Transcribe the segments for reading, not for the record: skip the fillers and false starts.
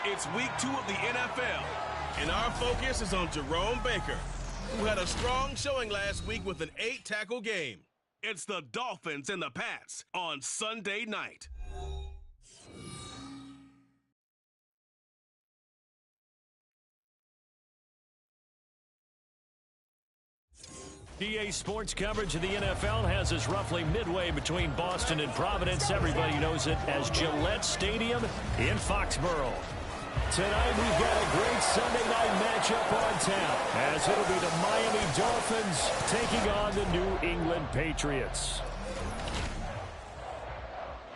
It's week 2 of the NFL, and our focus is on Jerome Baker, who had a strong showing last week with an 8-tackle game. It's the Dolphins and the Pats on Sunday night. EA Sports coverage of the NFL has us roughly midway between Boston and Providence. Everybody knows it as Gillette Stadium in Foxborough. Tonight we've got a great Sunday night matchup on tap, as it'll be the Miami Dolphins taking on the New England Patriots.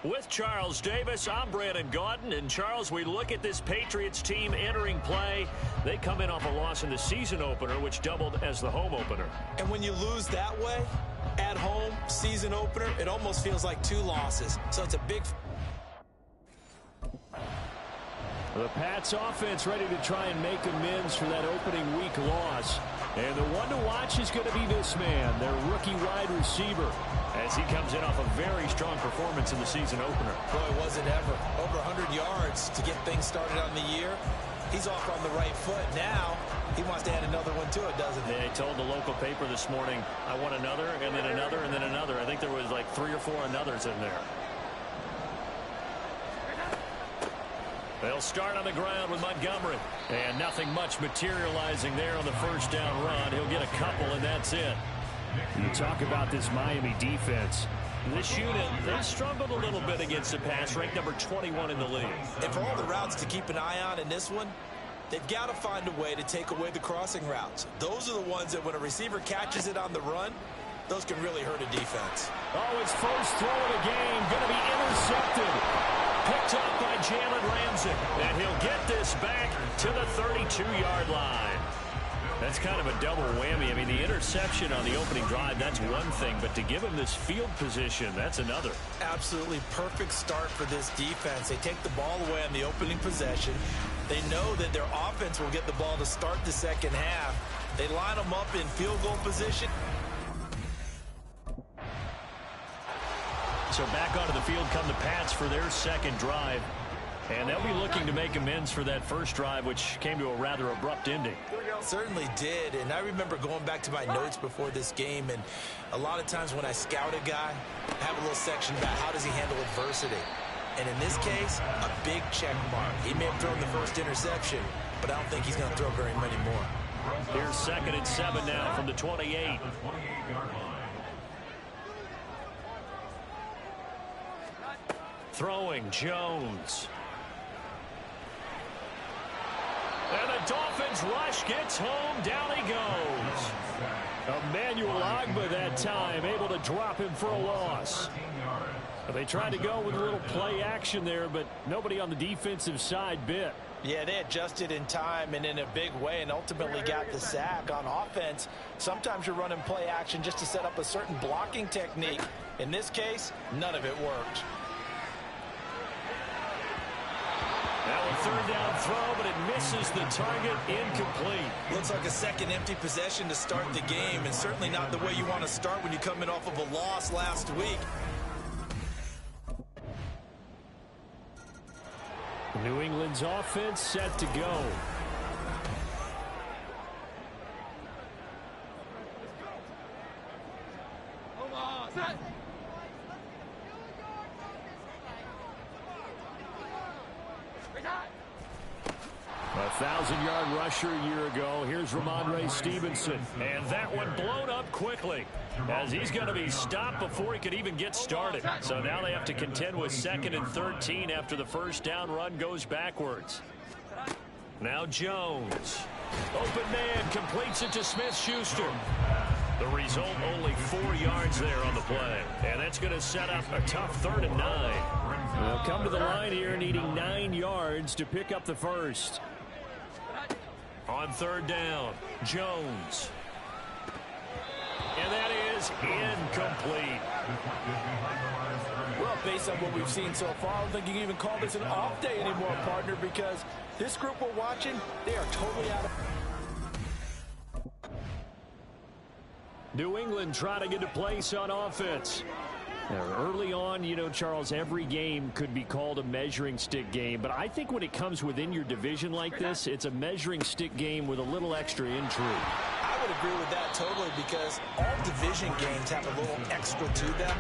With Charles Davis, I'm Brandon Gaudin. And Charles, we look at this Patriots team entering play. They come in off a loss in the season opener, which doubled as the home opener. And when you lose that way, at home, season opener, it almost feels like 2 losses. So it's a big... The Pats offense ready to try and make amends for that opening week loss. And the one to watch is going to be this man, their rookie wide receiver, as he comes in off a very strong performance in the season opener. Boy, was it ever. Over 100 yards to get things started on the year. He's off on the right foot. Now, he wants to add another one to it, doesn't he? Yeah, he told the local paper this morning, I want another, and then another, and then another. I think there was like 3 or 4 anothers in there. They'll start on the ground with Montgomery. And nothing much materializing there on the first down run. He'll get a couple, and that's it. You talk about this Miami defense. This unit, they've struggled a little bit against the pass, ranked number 21 in the league. And for all the routes to keep an eye on in this one, they've got to find a way to take away the crossing routes. Those are the ones that when a receiver catches it on the run, those can really hurt a defense. Oh, his first throw of the game going to be intercepted. Picked up by Jalen Ramsey. And he'll get this back to the 32-yard line. That's kind of a double whammy. I mean, the interception on the opening drive, that's one thing. But to give him this field position, that's another. Absolutely perfect start for this defense. They take the ball away on the opening possession. They know that their offense will get the ball to start the second half. They line them up in field goal position. So back onto the field come the Pats for their second drive. And they'll be looking to make amends for that first drive, which came to a rather abrupt ending. Certainly did. And I remember going back to my notes before this game, and a lot of times when I scout a guy, I have a little section about how does he handle adversity. And in this case, a big check mark. He may have thrown the first interception, but I don't think he's going to throw very many more. Here's 2nd and 7 now from the 28. Throwing Jones. And the Dolphins rush gets home. Down he goes. Emmanuel Ogbah that time able to drop him for a loss. They tried to go with a little play action there, but nobody on the defensive side bit. Yeah, they adjusted in time and in a big way and ultimately got the sack. On offense, sometimes you're running play action just to set up a certain blocking technique. In this case, none of it worked. Now a third down throw, but it misses the target, incomplete. Looks like a second empty possession to start the game, and certainly not the way you want to start when you come in off of a loss last week. New England's offense set to go. Set. 1,000-yard rusher a year ago. Here's Ramondre Stevenson. And that one blown up quickly, as he's going to be stopped before he could even get started. So now they have to contend with 2nd and 13 after the first down run goes backwards. Now Jones. Open man, completes it to Smith-Schuster. The result, only 4 yards there on the play. And that's going to set up a tough 3rd and 9. They'll come to the line here needing 9 yards to pick up the first. On 3rd down, Jones. And that is incomplete. Well, based on what we've seen so far, I don't think you can even call this an off day anymore, partner, because this group we're watching, they are totally out of... New England trying to get a place on offense. Now, early on, you know, Charles, every game could be called a measuring stick game. But I think when it comes within your division like this, it's a measuring stick game with a little extra intrigue. I would agree with that totally, because all division games have a little extra to them.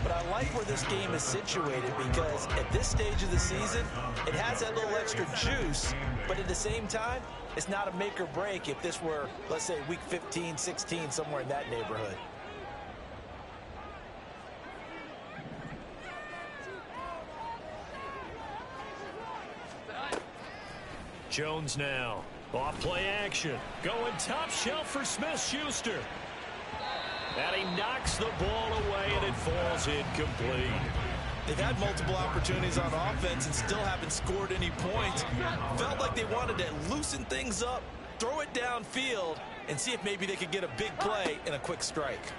But I like where this game is situated, because at this stage of the season, it has that little extra juice. But at the same time, it's not a make or break if this were, let's say, week 15, 16, somewhere in that neighborhood. Jones now. Off play action. Going top shelf for Smith-Schuster. And he knocks the ball away, and it falls incomplete. They've had multiple opportunities on offense and still haven't scored any points. Felt like they wanted to loosen things up, throw it downfield, and see if maybe they could get a big play and a quick strike.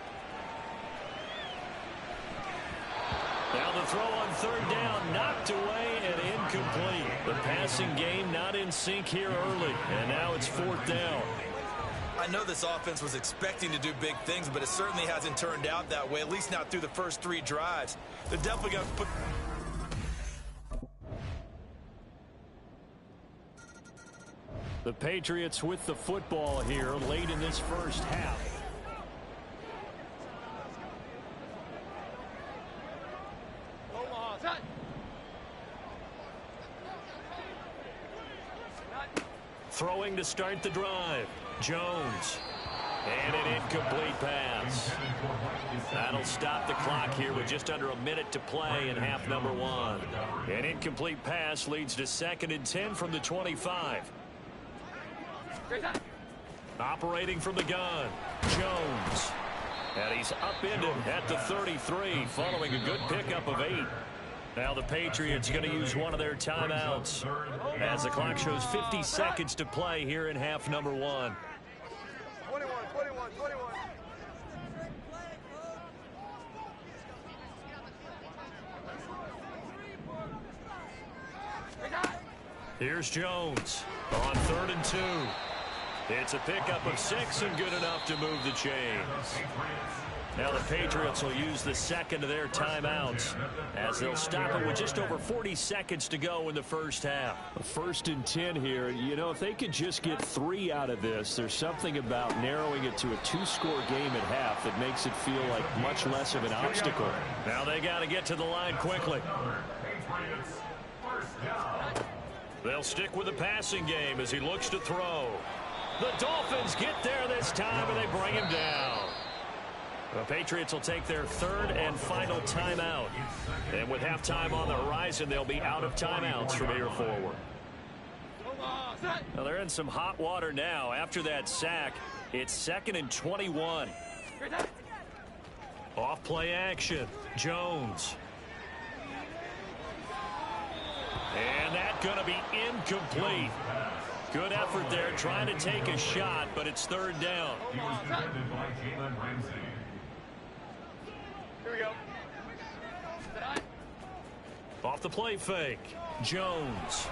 Now the throw on 3rd down, knocked away and incomplete. The passing game not in sync here early, and now it's 4th down. I know this offense was expecting to do big things, but it certainly hasn't turned out that way, at least not through the first 3 drives. They're definitely going to put... The Patriots with the football here late in this first half. Throwing to start the drive. Jones. And an incomplete pass. That'll stop the clock here with just under a minute to play in half number 1. An incomplete pass leads to 2nd and 10 from the 25. Operating from the gun. Jones. And he's upended at the 33 following a good pickup of 8. Now the Patriots going to use one of their timeouts as the clock shows 50 seconds to play here in half number 1. 21. Here's Jones on 3rd and 2. It's a pickup of 6 and good enough to move the chains. Now the Patriots will use the second of their timeouts as they'll stop it with just over 40 seconds to go in the first half. 1st and 10 here. You know, if they could just get 3 out of this, there's something about narrowing it to a 2-score game at half that makes it feel like much less of an obstacle. Now they got to get to the line quickly. They'll stick with the passing game as he looks to throw. The Dolphins get there this time, and they bring him down. The Patriots will take their 3rd and final timeout. And with halftime on the horizon, they'll be out of timeouts from here forward. Now they're in some hot water now. After that sack, it's 2nd and 21. Off play action. Jones. And that's going to be incomplete. Good effort there trying to take a shot, but it's 3rd down. Here we go. Off the play fake. Jones.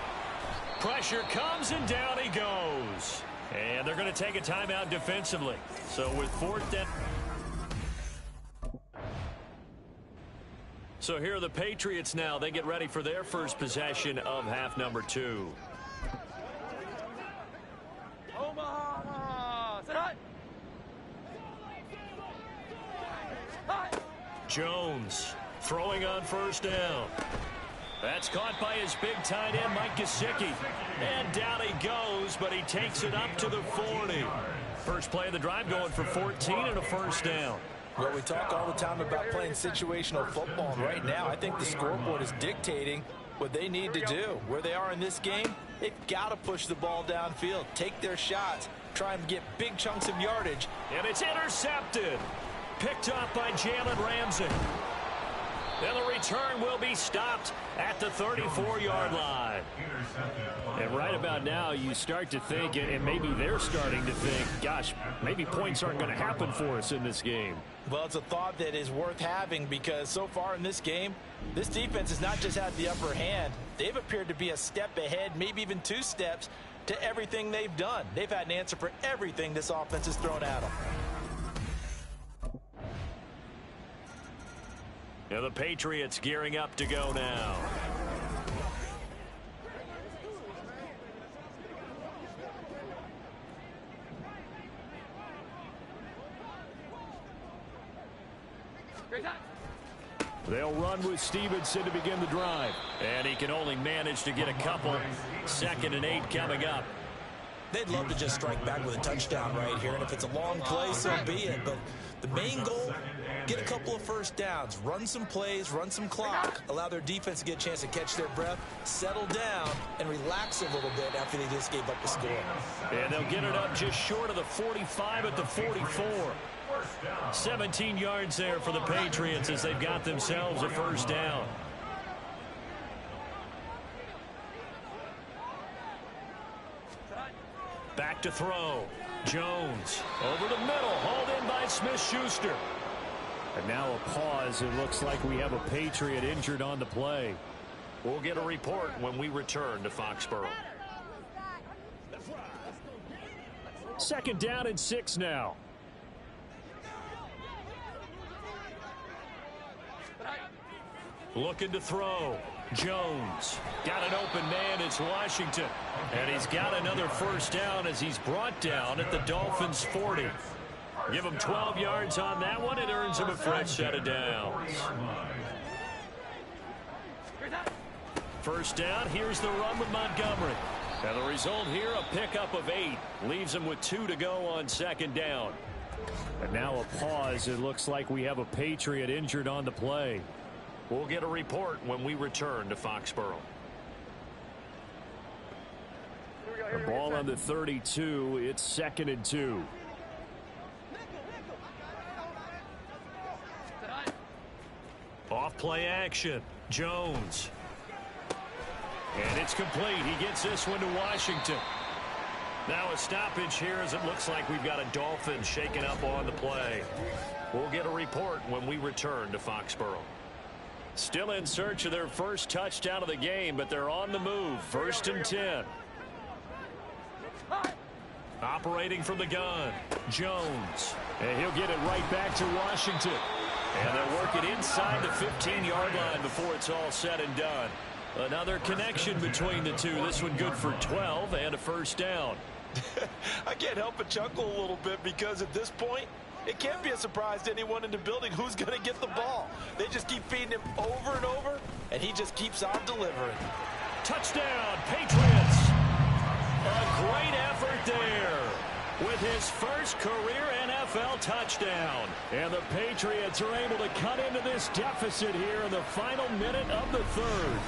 Pressure comes and down he goes. And they're going to take a timeout defensively. So with fourth down. So here are the Patriots now. They get ready for their first possession of half number 2. Omaha! Set high! Jones throwing on first down. That's caught by his big tight end, Mike Gesicki. And down he goes, but he takes it up to the 40. First play of the drive going for 14 and a first down. Well, we talk all the time about playing situational football, and right now I think the scoreboard is dictating what they need to do. Where they are in this game, they've got to push the ball downfield, take their shots, try and get big chunks of yardage. And it's intercepted. Picked up by Jalen Ramsey. And the return will be stopped at the 34-yard line. And right about now, you start to think, and maybe they're starting to think, gosh, maybe points aren't going to happen for us in this game. Well, it's a thought that is worth having because so far in this game, this defense has not just had the upper hand. They've appeared to be a step ahead, maybe even 2 steps, to everything they've done. They've had an answer for everything this offense has thrown at them. And the Patriots gearing up to go now. They'll run with Stevenson to begin the drive. And he can only manage to get a couple. 2nd and 8 coming up. They'd love to just strike back with a touchdown right here, and if it's a long play, so be it. But the main goal, get a couple of first downs, run some plays, run some clock, allow their defense to get a chance to catch their breath, settle down, and relax a little bit after they just gave up the score. And they'll get it up just short of the 45 at the 44. 17 yards there for the Patriots as they've got themselves a first down. Back to throw. Jones over the middle, hauled in by Smith-Schuster. And now a pause. It looks like we have a Patriot injured on the play. We'll get a report when we return to Foxborough. 2nd down and 6 now. Looking to throw. Jones got an open man. It's Washington. And he's got another first down as he's brought down at the Dolphins' 40. Give him 12 yards on that one. It earns him a fresh set of downs. First down. Here's the run with Montgomery. And the result here, a pickup of 8. Leaves him with 2 to go on 2nd down. And now a pause. It looks like we have a Patriot injured on the play. We'll get a report when we return to Foxborough. The ball on the 32. It's 2nd and 2. Off play action. Jones. And it's complete. He gets this one to Washington. Now a stoppage here as it looks like we've got a Dolphin shaking up on the play. We'll get a report when we return to Foxborough. Still in search of their first touchdown of the game, but they're on the move. 1st and 10. Operating from the gun. Jones. And he'll get it right back to Washington. And they'll work it inside the 15-yard line before it's all said and done. Another connection between the two. This one good for 12 and a first down. I can't help but chuckle a little bit because at this point, it can't be a surprise to anyone in the building who's going to get the ball. They just keep feeding him over and over, and he just keeps on delivering. Touchdown, Patriots. A great effort there with his first career NFL touchdown. And the Patriots are able to cut into this deficit here in the final minute of the 3rd.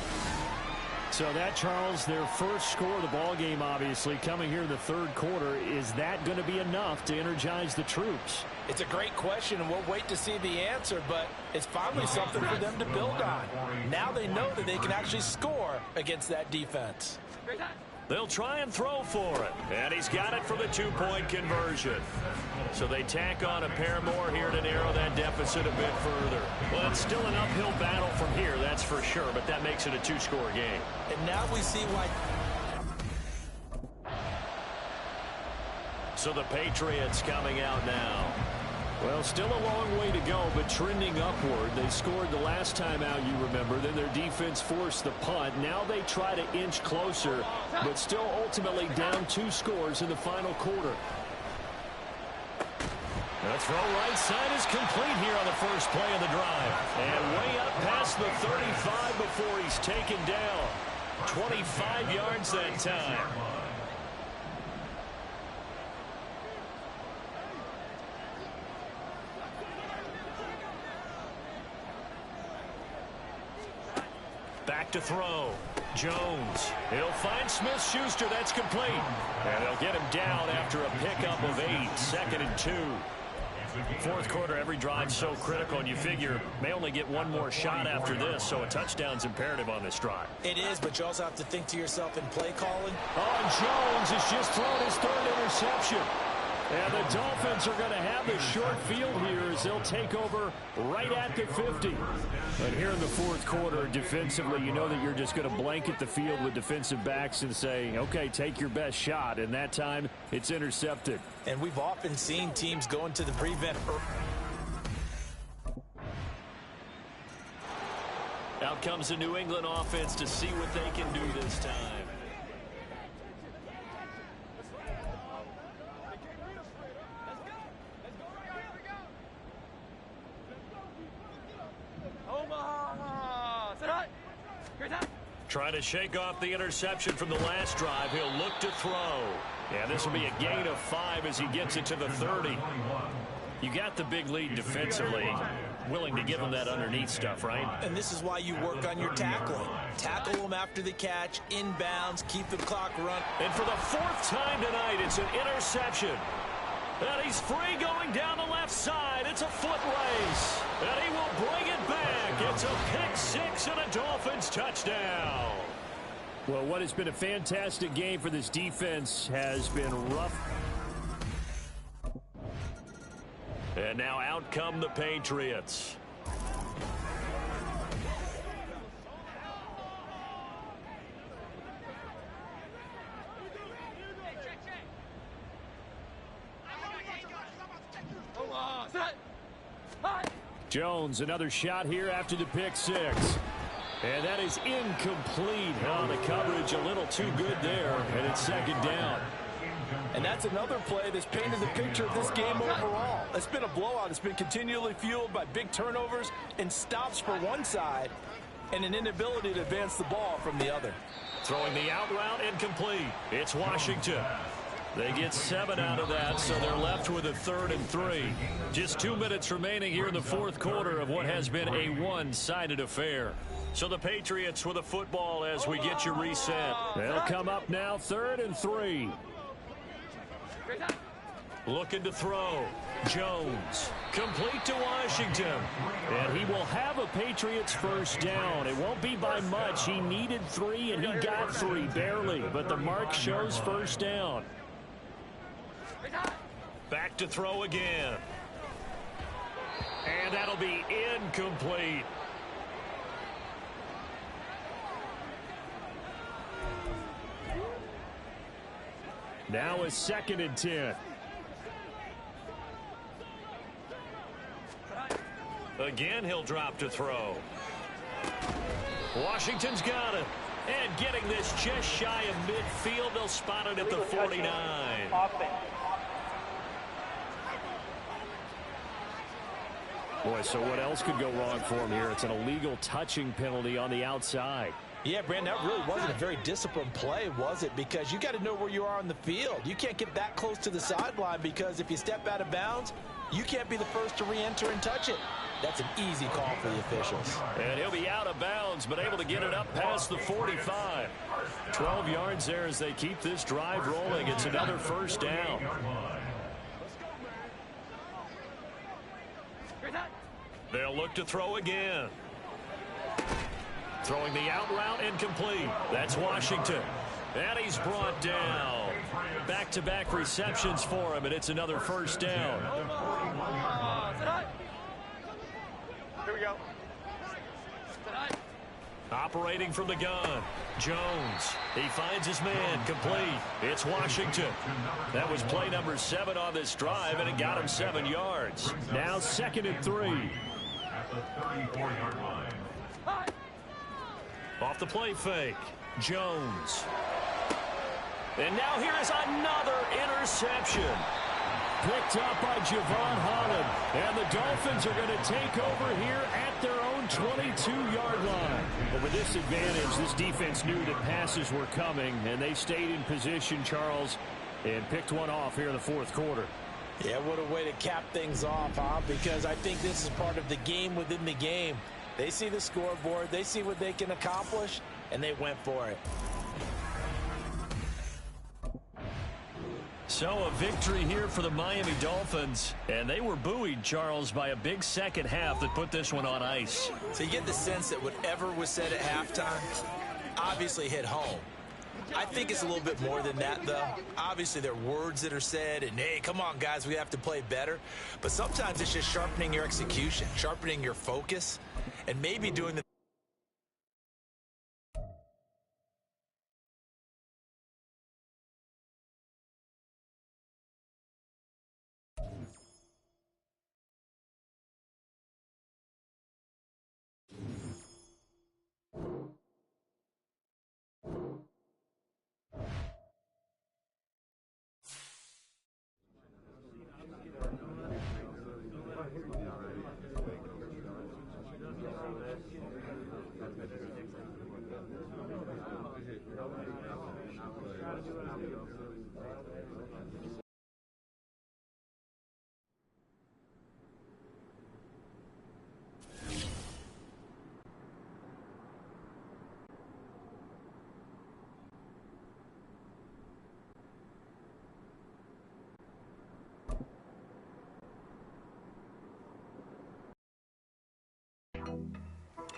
So that, Charles, their first score of the ball game, obviously, coming here in the 3rd quarter. Is that going to be enough to energize the troops? It's a great question, and we'll wait to see the answer, but it's finally something for them to build on. Now they know that they can actually score against that defense. They'll try and throw for it. And he's got it for the two-point conversion. So they tack on a pair more here to narrow that deficit a bit further. Well, it's still an uphill battle from here, that's for sure, but that makes it a two-score game. And now we see why. So the Patriots coming out now. Well, still a long way to go, but trending upward. They scored the last time out, you remember. Then their defense forced the punt. Now they try to inch closer, but still ultimately down 2 scores in the final quarter. The throw right side is complete here on the first play of the drive. And way up past the 35 before he's taken down. 25 yards that time. Back to throw. Jones. He'll find Smith-Schuster. That's complete. And they'll get him down after a pickup of 8. 2nd and 2. Fourth quarter, every drive so critical, and you figure may only get one more shot after this, so a touchdown's imperative on this drive. It is, but you also have to think to yourself in play calling. Oh, and Jones has just thrown his 3rd interception. And the Dolphins are going to have the short field here as they'll take over right at the 50. But here in the fourth quarter, defensively, you know that you're just going to blanket the field with defensive backs and say, okay, take your best shot. And that time, it's intercepted. And we've often seen teams go into the prevent. Out comes the New England offense to see what they can do this time. Trying to shake off the interception from the last drive. He'll look to throw. Yeah, this will be a gain of 5 as he gets it to the 30. You got the big lead defensively. Willing to give him that underneath stuff, right? And this is why you work on your tackling. Tackle them after the catch, inbounds, keep the clock running. And for the 4th time tonight, it's an interception. And he's free going down the left side. It's a foot race. And he will bring it back. It's a pick 6 and a Dolphins touchdown. Well, what has been a fantastic game for this defense has been rough. And now out come the Patriots. Jones, another shot here after the pick 6. And that is incomplete. Oh, the coverage a little too good there, and it's 2nd down. And that's another play that's painted the picture of this game overall. It's been a blowout. It's been continually fueled by big turnovers and stops for one side and an inability to advance the ball from the other. Throwing the out route incomplete. It's Washington. They get 7 out of that, so they're left with a 3rd and 3. Just 2 minutes remaining here in the fourth quarter of what has been a one-sided affair. So the Patriots with a football as we get you reset. They'll come up now 3rd and 3. Looking to throw. Jones. Complete to Washington. And he will have a Patriots first down. It won't be by much. He needed 3, and he got 3, barely. But the mark shows first down. Back to throw again. And that'll be incomplete. Now a 2nd and 10. Again, he'll drop to throw. Washington's got it. And getting this just shy of midfield, they'll spot it at the 49. Boy, so what else could go wrong for him here? It's an illegal touching penalty on the outside. Yeah, Brandon, that really wasn't a very disciplined play, was it? Because you got to know where you are on the field. You can't get that close to the sideline because if you step out of bounds, you can't be the first to re-enter and touch it. That's an easy call for the officials. And he'll be out of bounds, but able to get it up past the 45. 12 yards there as they keep this drive rolling. It's another first down. They'll look to throw again. Throwing the out route incomplete. That's Washington. And he's brought down. Back-to-back receptions for him, and it's another first down. Here we go. Operating from the gun, Jones. He finds his man, complete. It's Washington. That was play number 7 on this drive, and it got him 7 yards. Now 2nd and 3. At the 34-yard line. Off the play fake, Jones. And now here is another interception. Picked up by Javon Holland. And the Dolphins are going to take over here at their own 22-yard line. But with this advantage, this defense knew that passes were coming, and they stayed in position, Charles, and picked one off here in the 4th quarter. Yeah, what a way to cap things off, huh? Because I think this is part of the game within the game. They see the scoreboard, they see what they can accomplish, and they went for it. So a victory here for the Miami Dolphins, and they were buoyed, Charles, by a big second half that put this one on ice. So you get the sense that whatever was said at halftime obviously hit home. I think it's a little bit more than that, though. Obviously, there are words that are said, and, hey, come on, guys, we have to play better. But sometimes it's just sharpening your execution, sharpening your focus, and maybe doing the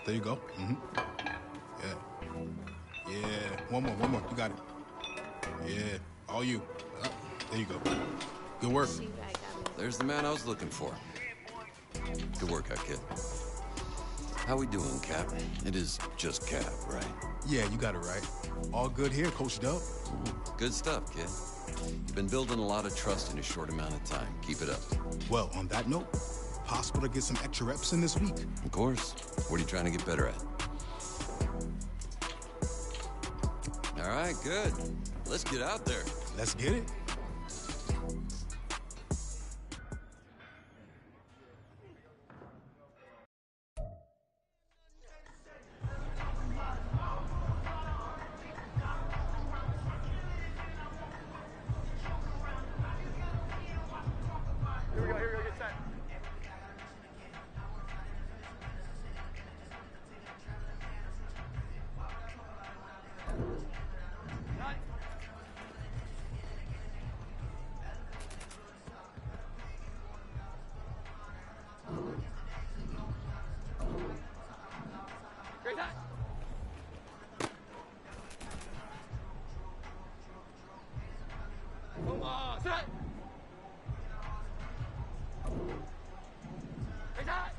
There you go. Yeah. Yeah. One more. You got it. Yeah. All you. There you go. Good work. There's the man I was looking for. Good work out, kid. How we doing, Cap? It is just Cap, right? Yeah, you got it right. All good here, Coach Dub. Good stuff, kid. You've been building a lot of trust in a short amount of time. Keep it up. Well, on that note, possible to get some extra reps in this week. Of course. What are you trying to get better at? All right, good. Let's get out there. Let's get it. Here we go, get set. Great time. Come on, set. Great time.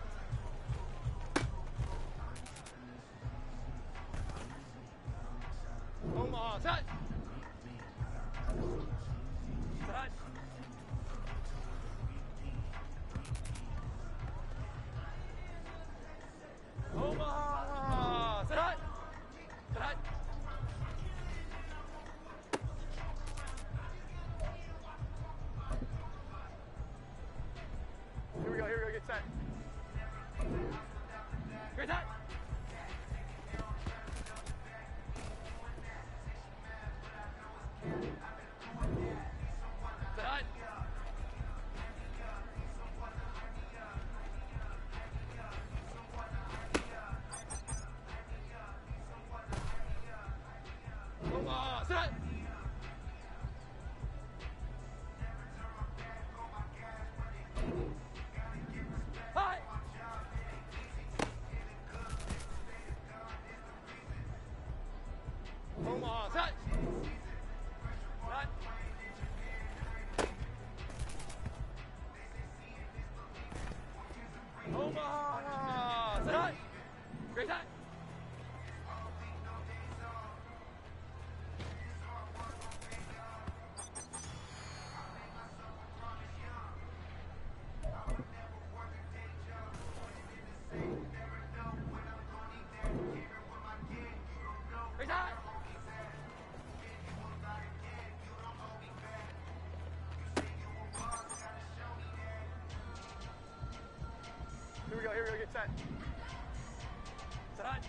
Come on, set. Set. Omaha! Set! Set! Here we go, get set. Great time! Set! Omaha! Set! Hi! Set high. Great time. Great time. Here we go, get set. Set high.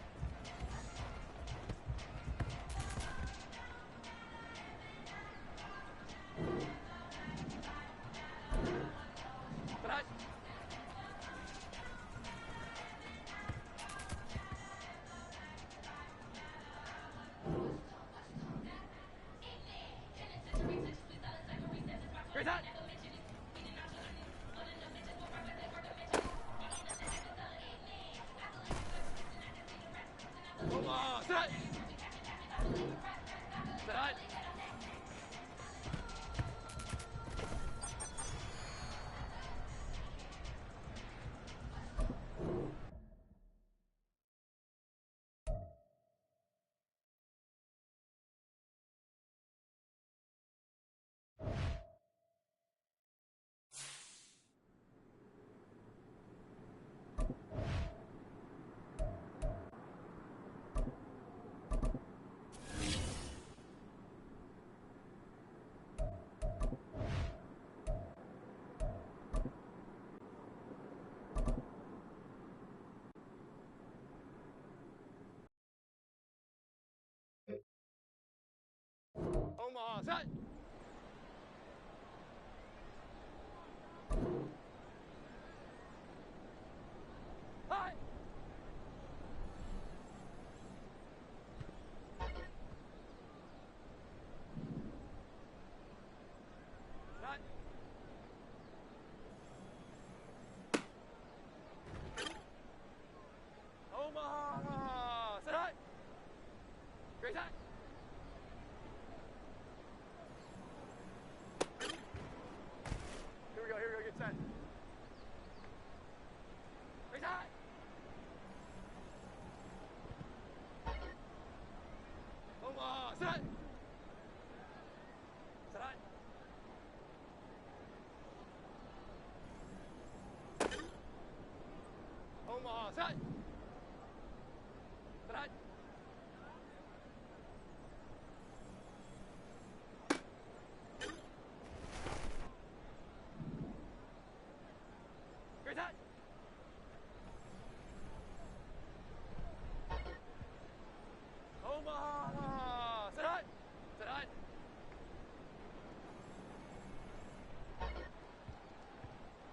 Set high. Great time. Set high. Set high. Omaha, set. High. Set. Omaha, set high. Great time. Here we go, get set. Great time. Omaha, set. Set high. Omaha, set. Set high. Great time. Omaha, set high. Set high.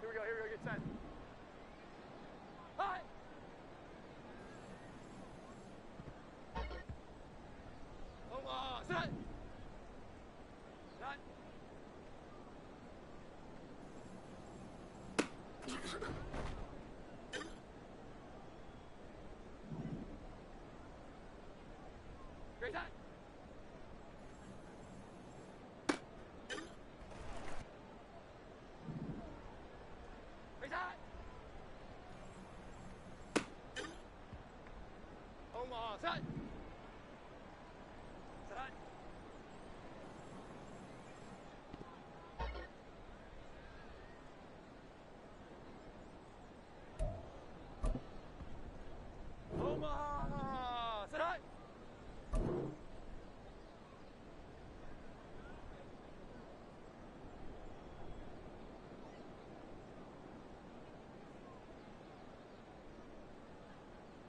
Here we go, get set. High. Omaha, set. Set high. Great time. Great time. Omaha, set. Set high. Omaha, set high.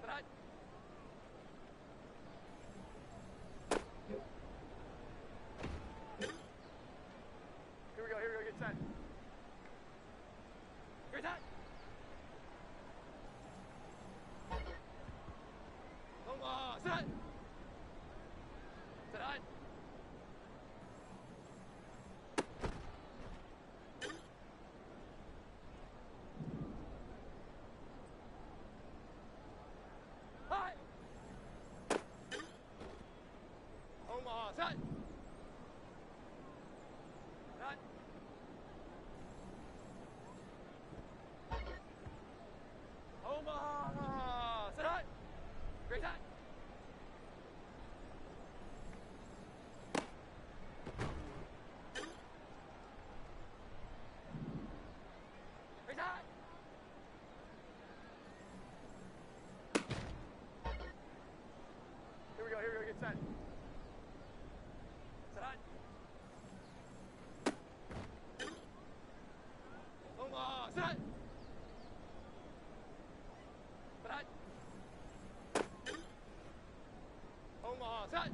Set high. set. Set. Omaha, set. Set. Omaha, set.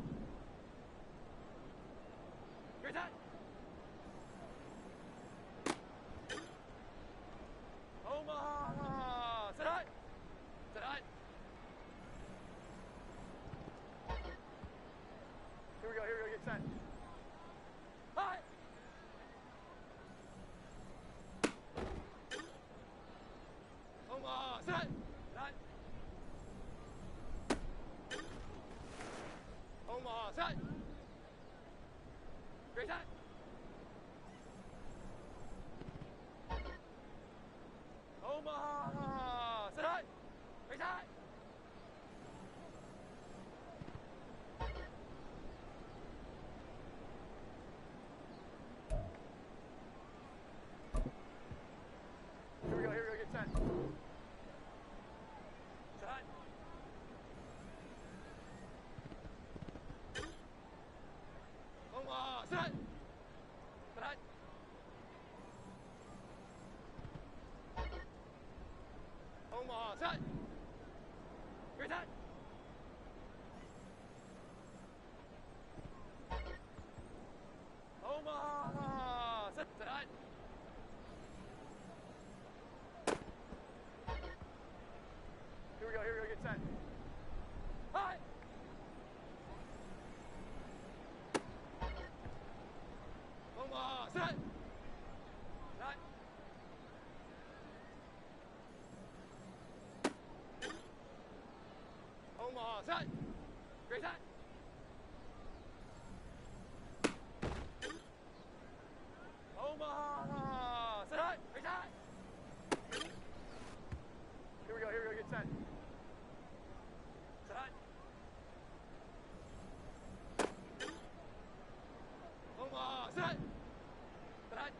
Great set. Omaha, set. Set. Here we go, get set. Hi. Omaha, set. Set. Omaha, set. Great set. Omaha, set. Great set. Here we go, get set. Set. Omaha, set. Set. Omaha, set. Great set. Omaha, set. Set. Here we go, get set. Hi. Omaha, set. Set. Omaha, set. Great set. Omaha, set. Great set. Here we go, get set. Set. Omaha, set. Set.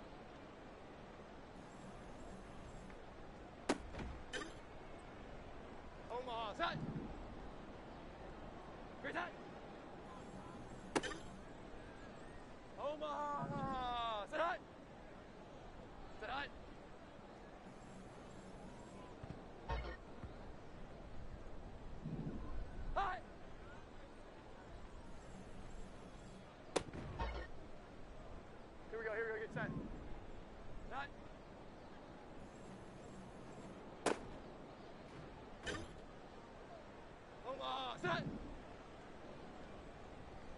Omaha, set. Great set. Omaha, set. Set. Hi. Here we go, get set. Set. Omaha, set.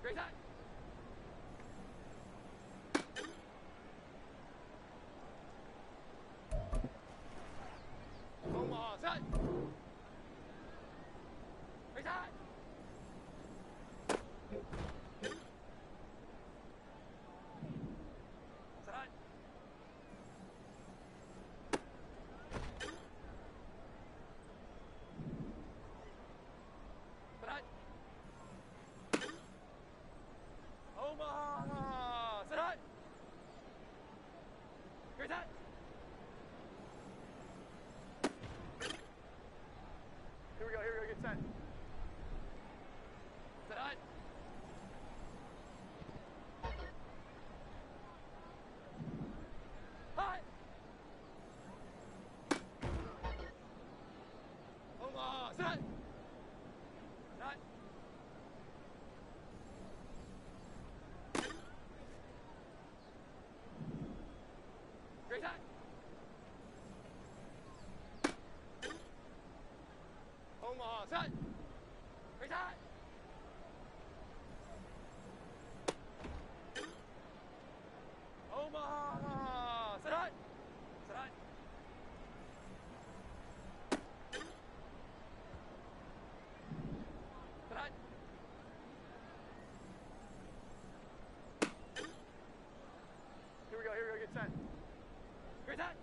Great set. Omaha, set. Great set. Set. Set. Omaha, set. Great set. Here we go, get set. Set. Hi. Omaha, set. Set. Great set. Omaha, set. Great set. Omaha, set. Set. Set. Here we go, get set. Great set.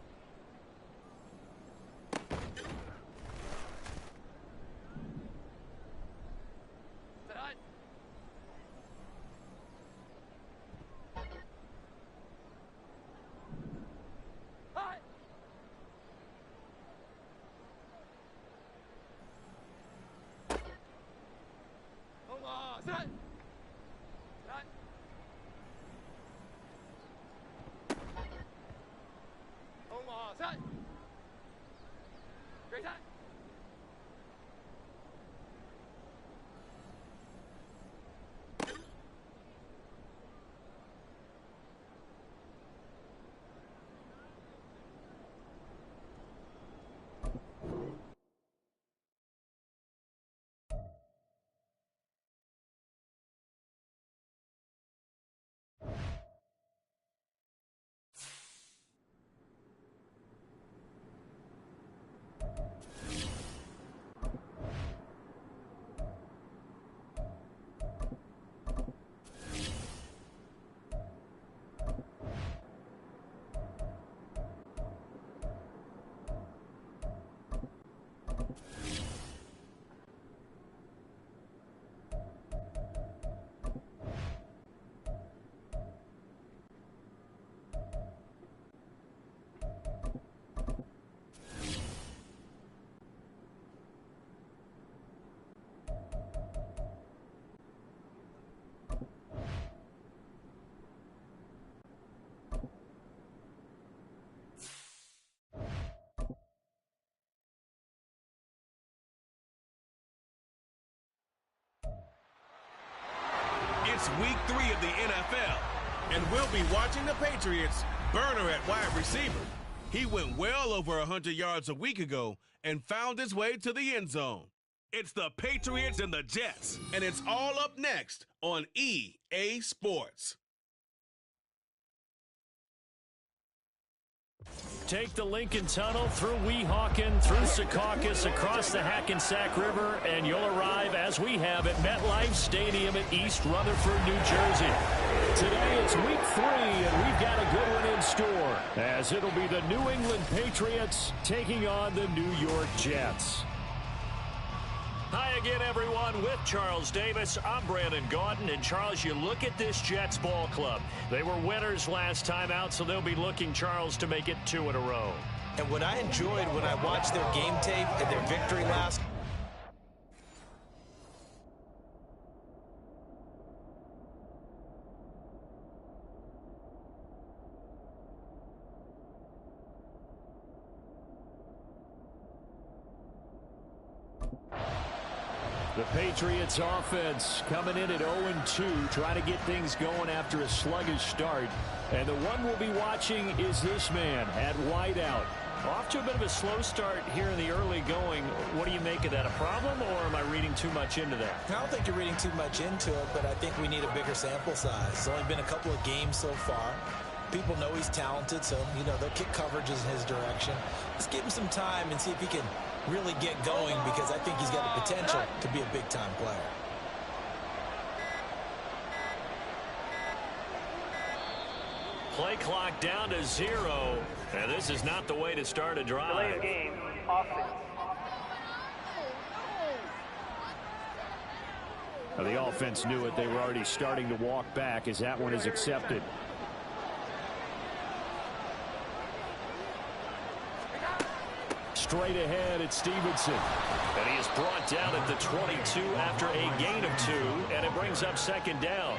Outside. Great time. It's week 3 of the NFL, and we'll be watching the Patriots burner at wide receiver. He went well over 100 yards a week ago and found his way to the end zone. It's the Patriots and the Jets, and it's all up next on EA Sports. Take the Lincoln Tunnel through Weehawken, through Secaucus, across the Hackensack River, and you'll arrive, as we have, at MetLife Stadium at East Rutherford, New Jersey. Today it's week 3, and we've got a good one in store, as it'll be the New England Patriots taking on the New York Jets. Hi again, everyone. With Charles Davis, I'm Brandon Gaudin. And, Charles, you look at this Jets ball club. They were winners last time out, so they'll be looking, Charles, to make it 2 in a row. And what I enjoyed when I watched their game tape and their victory last The Patriots offense coming in at 0-2, trying to get things going after a sluggish start. And the one we'll be watching is this man at wideout. Off to a bit of a slow start here in the early going. What do you make of that? A problem, or am I reading too much into that? I don't think you're reading too much into it, but I think we need a bigger sample size. It's only been a couple of games so far. People know he's talented, so, they'll kick coverages in his direction. Let's give him some time and see if he can really get going, because I think he's got the potential to be a big-time player. Play clock down to 0, and this is not the way to start a drive. Delay of game. Offense. Now, the offense knew it. They were already starting to walk back as that one is accepted. Straight ahead, it's Stevenson. And he is brought down at the 22 after a gain of 2, and it brings up second down.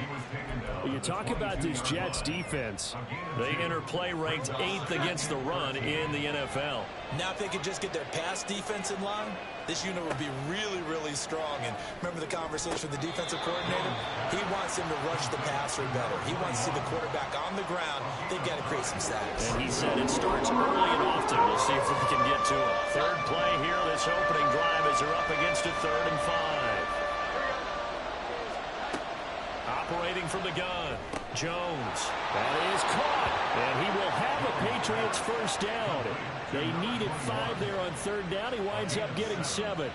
You talk about this Jets defense. They enter play ranked 8th against the run in the NFL. Now, if they could just get their pass defense in line, this unit would be really, really strong. And remember the conversation with the defensive coordinator? He wants him to rush the passer better. He wants to see the quarterback on the ground. They've got to create some sacks. And he said it starts early and often. We'll see if we can get to it. Third play here, this opening drive, as they're up against a 3rd and 5. Operating from the gun, Jones. That is caught, and he will have a Patriots first down. They needed 5 there on 3rd down. He winds up getting 7.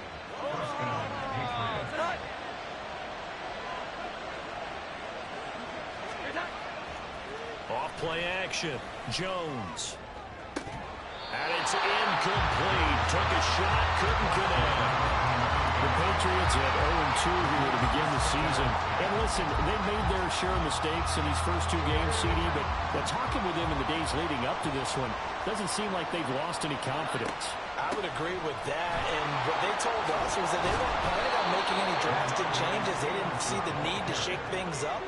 Off play action, Jones. And it's incomplete. Took a shot, couldn't connect. The Patriots at 0-2 here to begin the season. And listen, they made their share of mistakes in these first 2 games, CD, but talking with them in the days leading up to this one, doesn't seem like they've lost any confidence. I would agree with that, and what they told us was that they weren't planning on making any drastic changes. They didn't see the need to shake things up.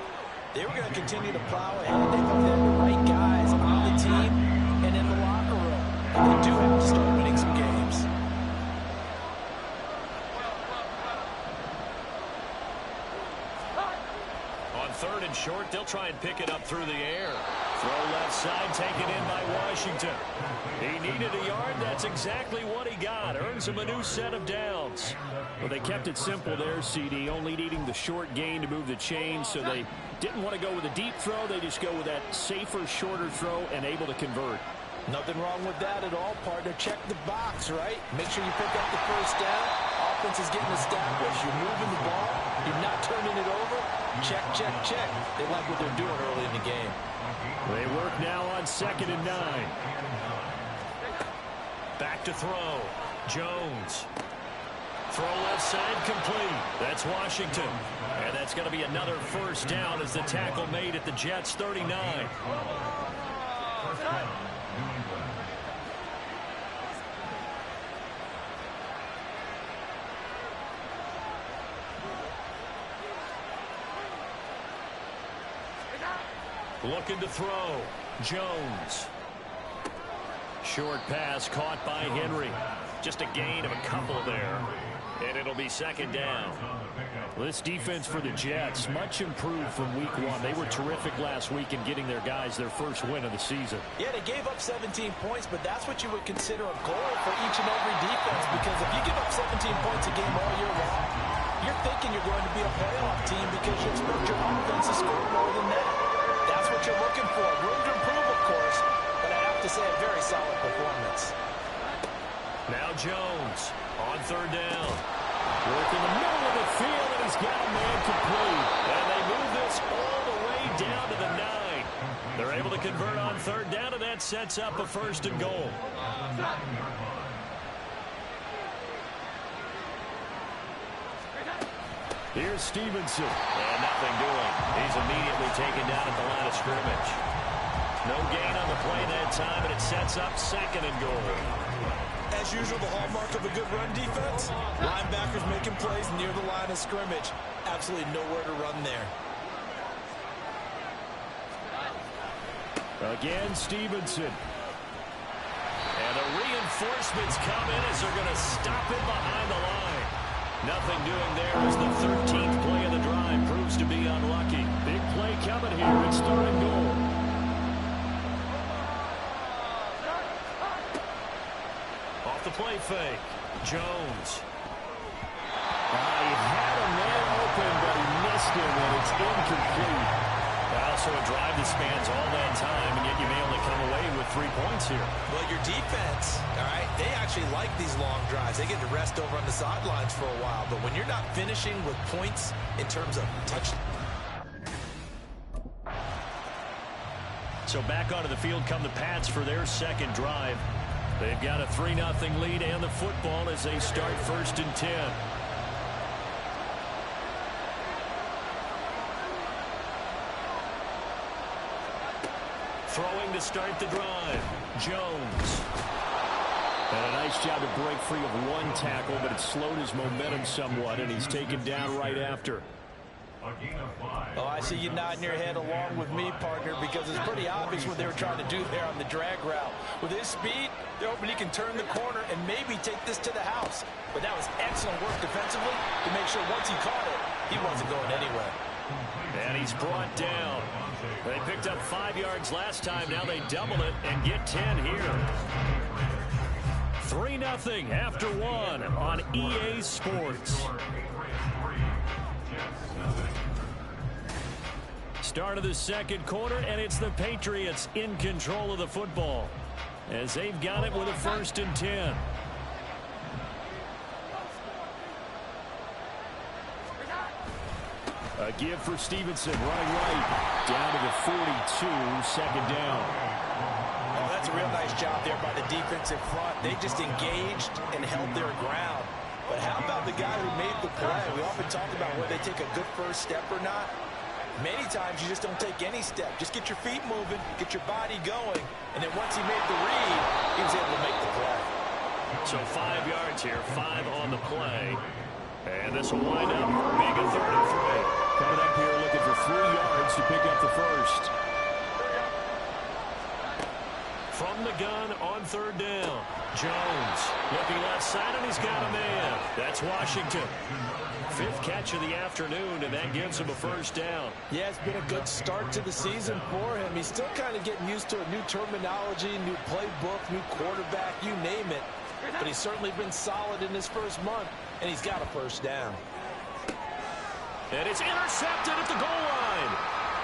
They were going to continue to plow ahead. They thought they had the right guys on the team and in the locker room. And they short. They'll try and pick it up through the air. Throw left side, taken in by Washington. He needed a yard. That's exactly what he got. Earns him a new set of downs. Well, they kept it simple there, CD, only needing the short gain to move the chains, so they didn't want to go with a deep throw. They just go with that safer, shorter throw and able to convert. Nothing wrong with that at all, partner. Check the box, right? Make sure you pick up the first down. Offense is getting established. You're moving the ball. You're not turning it over. Check, check, check. They like what they're doing early in the game. They work now on 2nd and 9. Back to throw. Jones. Throw left side complete. That's Washington. And that's going to be another first down as the tackle made at the Jets' 39. Looking to throw. Jones. Short pass caught by Henry. Just a gain of a couple there. And it'll be 2nd down. This defense for the Jets, much improved from week 1. They were terrific last week in getting their guys their first win of the season. Yeah, they gave up 17 points, but that's what you would consider a goal for each and every defense, because if you give up 17 points a game all year long, you're thinking you're going to be a playoff team because you expect your offense to score more than that. That's what you're looking for. Room to improve, of course, but I have to say a very solid performance. Now Jones on 3rd down. Work in the middle of the field, and he's got a man complete. And they move this all the way down to the 9. They're able to convert on 3rd down, and that sets up a 1st and goal. Here's Stevenson. And nothing doing. He's immediately taken down at the line of scrimmage. No gain on the play that time, and it sets up 2nd and goal. As usual, the hallmark of a good run defense, linebackers making plays near the line of scrimmage. Absolutely nowhere to run there. Again, Stevenson. And the reinforcements come in as they're going to stop him behind the line. Nothing doing there as the 13th play of the drive proves to be unlucky. Big play coming here. It's 3rd and goal. Off the play fake. Jones. He had a man open, but he missed him, and it's incomplete. Also a drive that spans all that time, and yet you may only come away with 3 points here. Well, your defense, all right, they actually like these long drives. They get to rest over on the sidelines for a while, but when you're not finishing with points in terms of touch. So back onto the field come the Pats for their 2nd drive. They've got a 3-0 lead and the football as they start 1st and 10. Throwing to start the drive. Jones. And a nice job to break free of one tackle, but it slowed his momentum somewhat, and he's taken down right after. Oh, I see you nodding your head along with me, partner, because it's pretty obvious what they were trying to do there on the drag route. With his speed, they're hoping he can turn the corner and maybe take this to the house. But that was excellent work defensively to make sure once he caught it, he wasn't going anywhere. And he's brought down. They picked up 5 yards last time. Now they double it and get 10 here. 3-0 after 1 on EA Sports. Start of the 2nd quarter, and it's the Patriots in control of the football as they've got it with a 1st and 10. A give for Stevenson, running right, down to the 42, 2nd down. Oh, that's a real nice job there by the defensive front. They just engaged and held their ground. But how about the guy who made the play? We often talk about whether they take a good first step or not. Many times you just don't take any step. Just get your feet moving, get your body going, and then once he made the read, he was able to make the play. So 5 yards here, 5 on the play. And this will wind up being a 3rd and 3. Coming up here looking for 3 yards to pick up the first. From the gun on 3rd down. Jones looking left side, and he's got a man. That's Washington. 5th catch of the afternoon, and that gives him a first down. Yeah, it's been a good start to the season for him. He's still kind of getting used to a new terminology, new playbook, new quarterback, you name it. But he's certainly been solid in his first month, and he's got a first down. And it's intercepted at the goal line.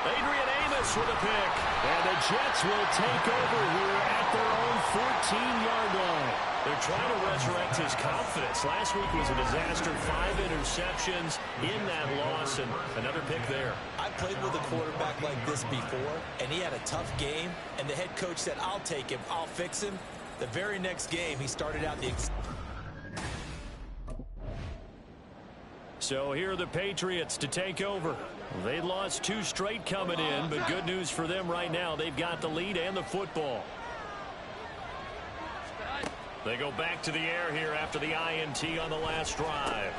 Adrian Amos with a pick. And the Jets will take over here at their own 14-yard line. They're trying to resurrect his confidence. Last week was a disaster. 5 interceptions in that loss, and another pick there. I played with a quarterback like this before, and he had a tough game, and the head coach said, I'll take him, I'll fix him. The very next game, he started out the... So here are the Patriots to take over. They lost 2 straight coming in, but good news for them right now. They've got the lead and the football. They go back to the air here after the INT on the last drive.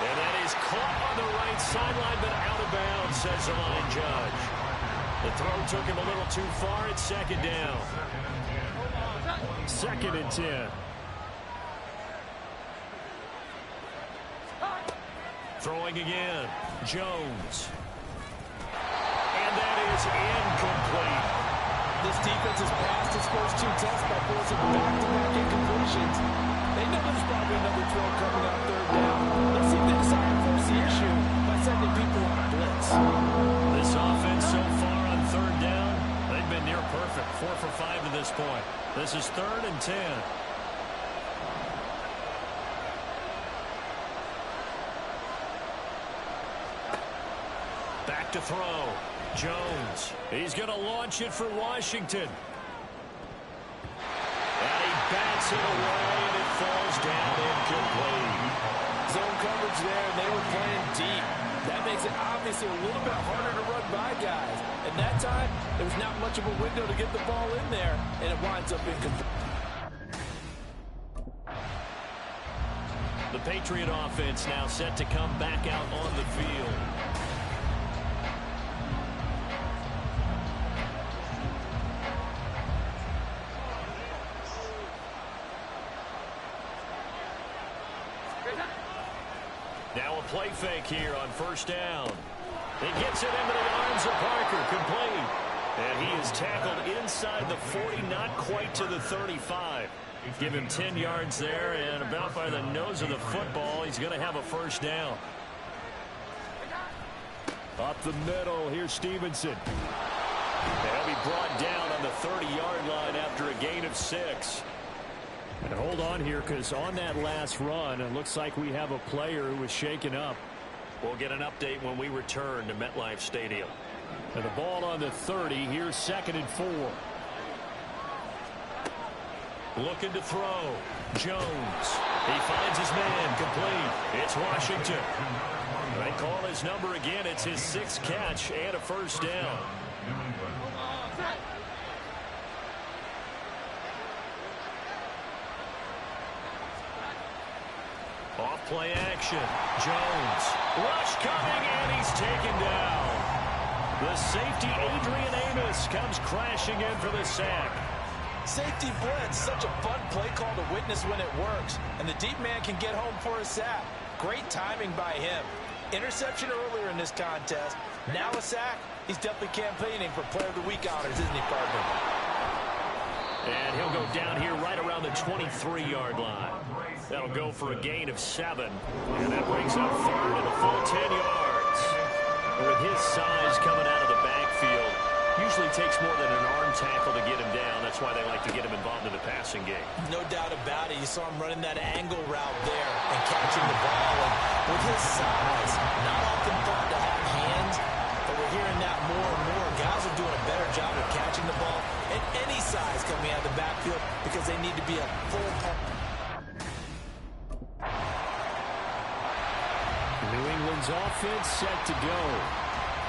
And that is caught on the right sideline, but out of bounds, says the line judge. The throw took him a little too far. It's 2nd down. 2nd and 10. Throwing again. Jones. And that is incomplete. This defense has passed its first 2 tests by forcing back-to-back incompletions. They know there's probably another throw coming on 3rd down. Let's see if they decide to force the issue by sending people on a blitz. This offense so far on 3rd down, they've been near perfect. 4 for 5 to this point. This is 3rd and 10. Back to throw. Jones. He's going to launch it for Washington. And he bats it away, and it falls down incomplete. Zone coverage there, and they were playing deep. That makes it obviously a little bit harder to run by guys. And that time, there was not much of a window to get the ball in there, and it winds up incomplete. The Patriot offense now set to come back out on the field. Now a play fake here on 1st down. He gets it into the arms of Parker, complete. And he is tackled inside the 40, not quite to the 35. Give him 10 yards there, and about by the nose of the football, he's going to have a first down. Up the middle, here's Stevenson. And he'll be brought down on the 30-yard line after a gain of 6. And hold on here, because on that last run, it looks like we have a player who was shaken up. We'll get an update when we return to MetLife Stadium. And the ball on the 30, here's 2nd and 4. Looking to throw. Jones. He finds his man, complete. It's Washington. They call his number again. It's his 6th catch and a first down. Off play action. Jones. Rush coming, and he's taken down. The safety, Adrian Amos, comes crashing in for the sack. Safety blitz, such a fun play call to witness when it works. And the deep man can get home for a sack. Great timing by him. Interception earlier in this contest. Now a sack. He's definitely campaigning for Player of the Week honors, isn't he, partner? And he'll go down here right around the 23-yard line. That'll go for a gain of 7. And that brings up 3rd and a full 10 yards. With his size coming out of the backfield, usually takes more than an arm tackle to get him down. That's why they like to get him involved in the passing game. No doubt about it. You saw him running that angle route there and catching the ball. And with his size, not often thought to have hands, but we're hearing that more and more. Guys are doing a better job of catching the ball at any size coming out of the backfield because they need to be a full part. New England's offense set to go.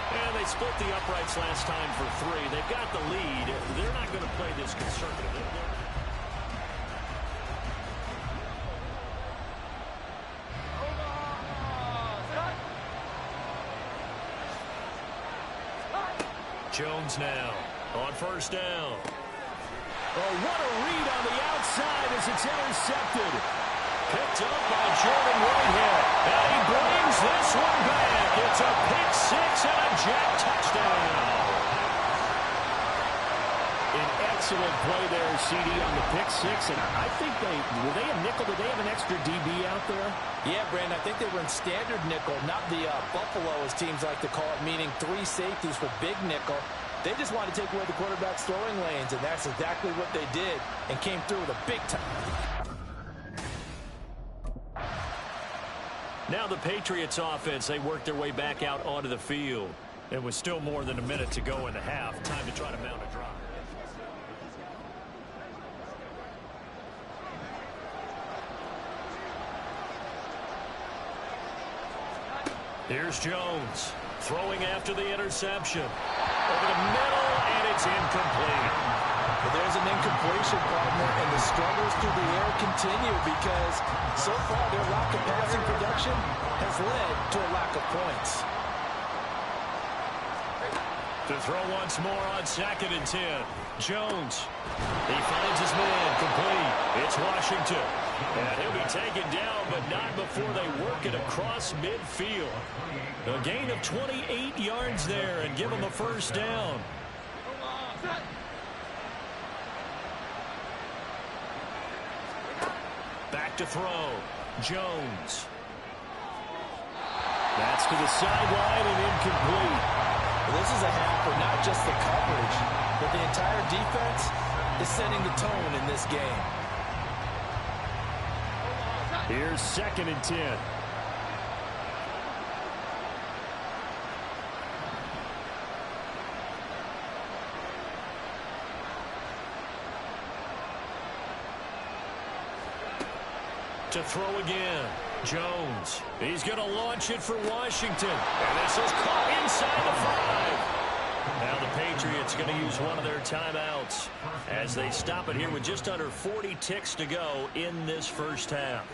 And they split the uprights last time for 3. They've got the lead. They're not going to play this conservatively. Jones now on 1st down. Oh, what a read on the outside as it's intercepted. Picked up by Jordan Whitehead. And he brings this one back. It's a pick six and a jack touchdown. An excellent play there, CD, on the pick six. And I think were they a nickel? Did they have an extra DB out there? Yeah, Brandon, I think they were in standard nickel, not the Buffalo, as teams like to call it, meaning 3 safeties for big nickel. They just wanted to take away the quarterback's throwing lanes, and that's exactly what they did and came through with a big time. Now the Patriots offense, they worked their way back out onto the field. It was still more than a minute to go in the half. Time to try to mount a drive. Here's Jones, throwing after the interception. Over the middle, and it's incomplete. Well, there's an incompletion, partner, and the struggles through the air continue because so far their lack of passing production has led to a lack of points. To throw once more on 2nd and 10. Jones. He finds his man complete. It's Washington. And he'll be taken down, but not before they work it across midfield. A gain of 28 yards there and give him a first down. Back to throw. Jones. That's to the sideline and incomplete. Well, this is a half where not just the coverage, but the entire defense is setting the tone in this game. Here's 2nd and 10. To throw again. Jones. He's going to launch it for Washington. And this is caught inside the 5. Now the Patriots going to use one of their timeouts as they stop it here with just under 40 ticks to go in this first half.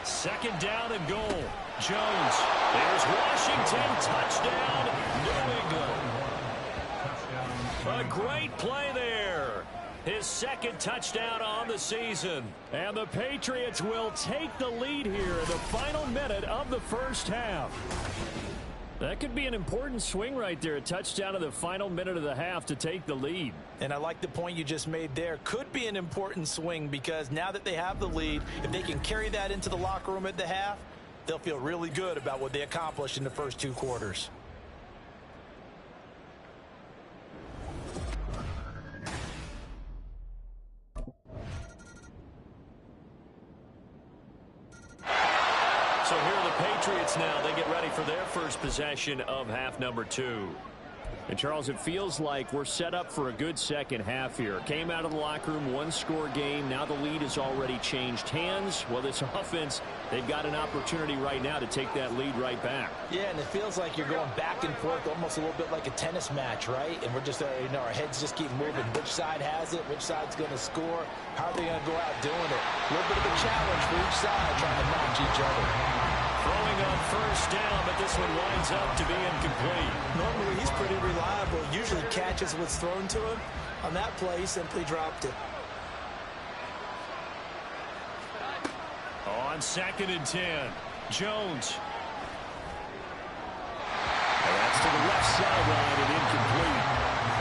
Second down and goal. Jones. There's Washington. Touchdown, New England. A great play there. His 2nd touchdown on the season. And the Patriots will take the lead here in the final minute of the first half. That could be an important swing right there. A touchdown in the final minute of the half to take the lead. And I like the point you just made there. Could be an important swing because now that they have the lead, if they can carry that into the locker room at the half, they'll feel really good about what they accomplished in the first 2 quarters. So here are the Patriots now. They get ready for their first possession of half number 2. And, Charles, it feels like we're set up for a good second half here. Came out of the locker room, 1-score game. Now the lead has already changed hands. Well, this offense, they've got an opportunity right now to take that lead right back. Yeah, and it feels like you're going back and forth almost a little bit like a tennis match, right? And we're just, our heads just keep moving. Which side has it? Which side's going to score? How are they going to go out doing it? A little bit of a challenge for each side trying to match each other. Throwing on first down, but this one winds up to be incomplete. Normally, he's pretty reliable. Usually catches what's thrown to him. On that play, he simply dropped it. On 2nd and 10, Jones. And that's to the left sideline and incomplete.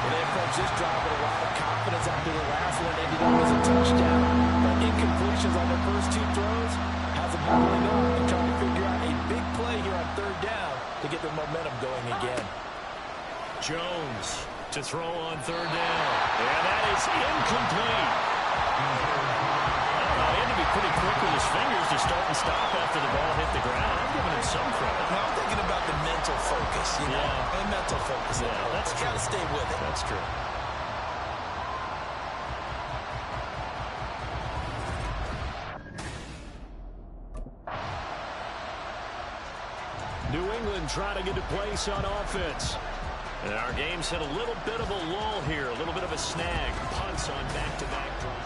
Well, they approach this drive with a lot of confidence after the last one ended up as a touchdown. But incompletions on their first 2 throws has them pulling up and trying to figure out a big play here on 3rd down to get their momentum going again. Jones to throw on 3rd down. And that is incomplete. I don't know, he had to be pretty quick with his fingers to start and stop after the ball hit the ground. I'm giving him some credit. Now, I'm thinking about the mental focus, you know. The mental focus. Yeah, that's true. Got to stay with it. That's true. and trying to get to place on offense. And our game's hit a little bit of a lull here, a little bit of a snag. Punts on back-to-back drive.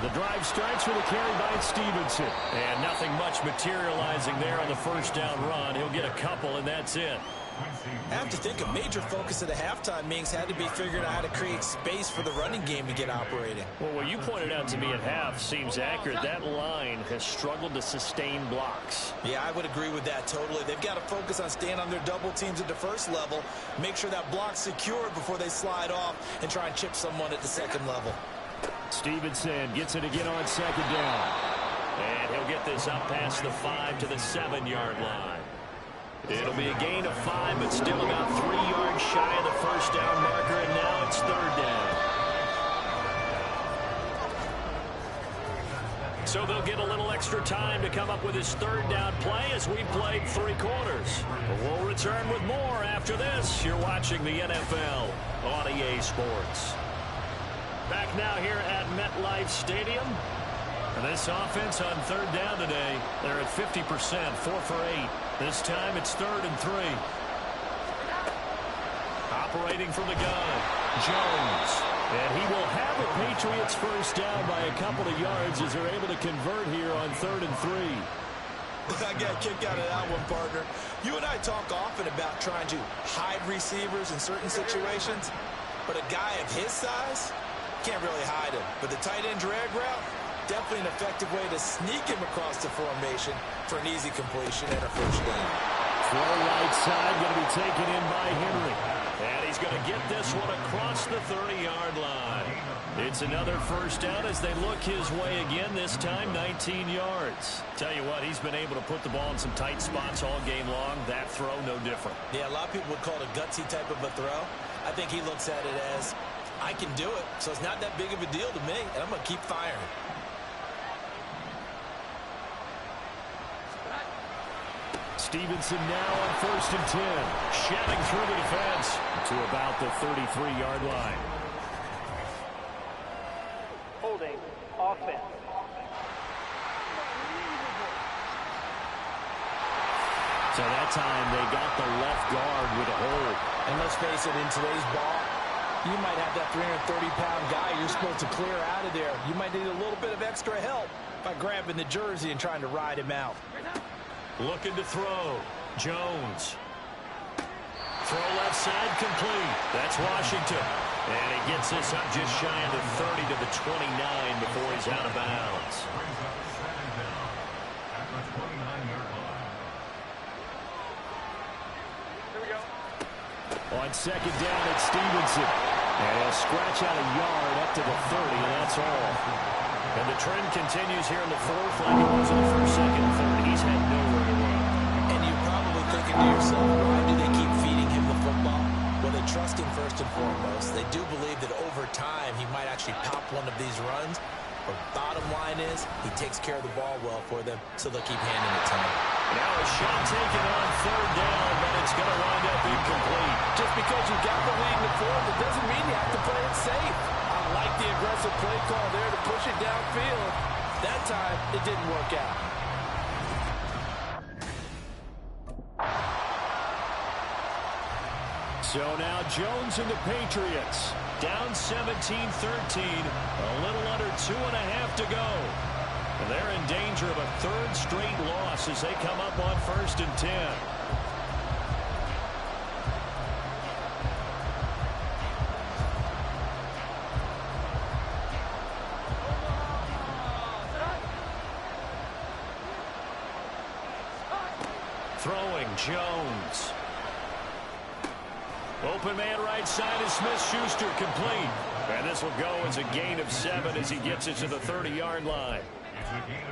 The drive starts with a carry by Stevenson. And nothing much materializing there on the first down run. He'll get a couple, and that's it. I have to think a major focus of the halftime meetings had to be figuring out how to create space for the running game to get operating. Well, what you pointed out to me at half seems accurate. That line has struggled to sustain blocks. Yeah, I would agree with that totally. They've got to focus on staying on their double teams at the first level, make sure that block's secured before they slide off and try and chip someone at the second level. Stevenson gets it again on second down. And he'll get this up past the 5 to the 7-yard line. It'll be a gain of 5, but still about 3 yards shy of the first down marker, and now it's third down. So they'll get a little extra time to come up with his third down play as we played 3 quarters. We'll return with more after this. You're watching the NFL on EA Sports. Back now here at MetLife Stadium. And this offense on third down today, they're at 50%, 4 for 8. This time it's 3rd and 3. Operating from the gun, Jones. And he will have the Patriots first down by a couple of yards as they're able to convert here on 3rd and 3. I got a kick out of that one, partner. You and I talk often about trying to hide receivers in certain situations, but a guy of his size can't really hide him. But the tight end drag route, definitely an effective way to sneak him across the formation for an easy completion and a first down. Throw right side, going to be taken in by Henry. And he's going to get this one across the 30-yard line. It's another first down as they look his way again, this time 19 yards. Tell you what, he's been able to put the ball in some tight spots all game long. That throw, no different. Yeah, a lot of people would call it a gutsy type of a throw. I think he looks at it as, I can do it, so it's not that big of a deal to me, and I'm going to keep firing. Stevenson now on 1st and 10. Shatting through the defense to about the 33-yard line. Holding offense. So that time they got the left guard with a hold. And let's face it, in today's ball, you might have that 330-pound guy you're supposed to clear out of there. You might need a little bit of extra help by grabbing the jersey and trying to ride him out. Looking to throw. Jones. Throw left side complete. That's Washington. And he gets this up just shy of the 30 to the 29 before he's out of bounds. Here we go. On second down, it's Stevenson. And he'll scratch out a yard up to the 30, and that's all. And the trend continues here in the fourth, like it was in the first, second, and third. He's had nowhere to run. And you're probably thinking to yourself, why do they keep feeding him the football? Well, they trust him first and foremost. They do believe that over time he might actually pop one of these runs. But bottom line is, he takes care of the ball well for them, so they'll keep handing it to him. Now a shot taken on third down, but it's going to wind up incomplete. Just because you got the lead in the fourth, it doesn't mean you have to play it safe. I like the aggressive play call there to push it downfield. That time, it didn't work out. So now Jones and the Patriots down 17-13, a little under 2.5 to go. And they're in danger of a third straight loss as they come up on 1st and 10. Throwing Jones. Open man right side is Smith-Schuster, complete. And this will go as a gain of 7 as he gets it to the 30-yard line.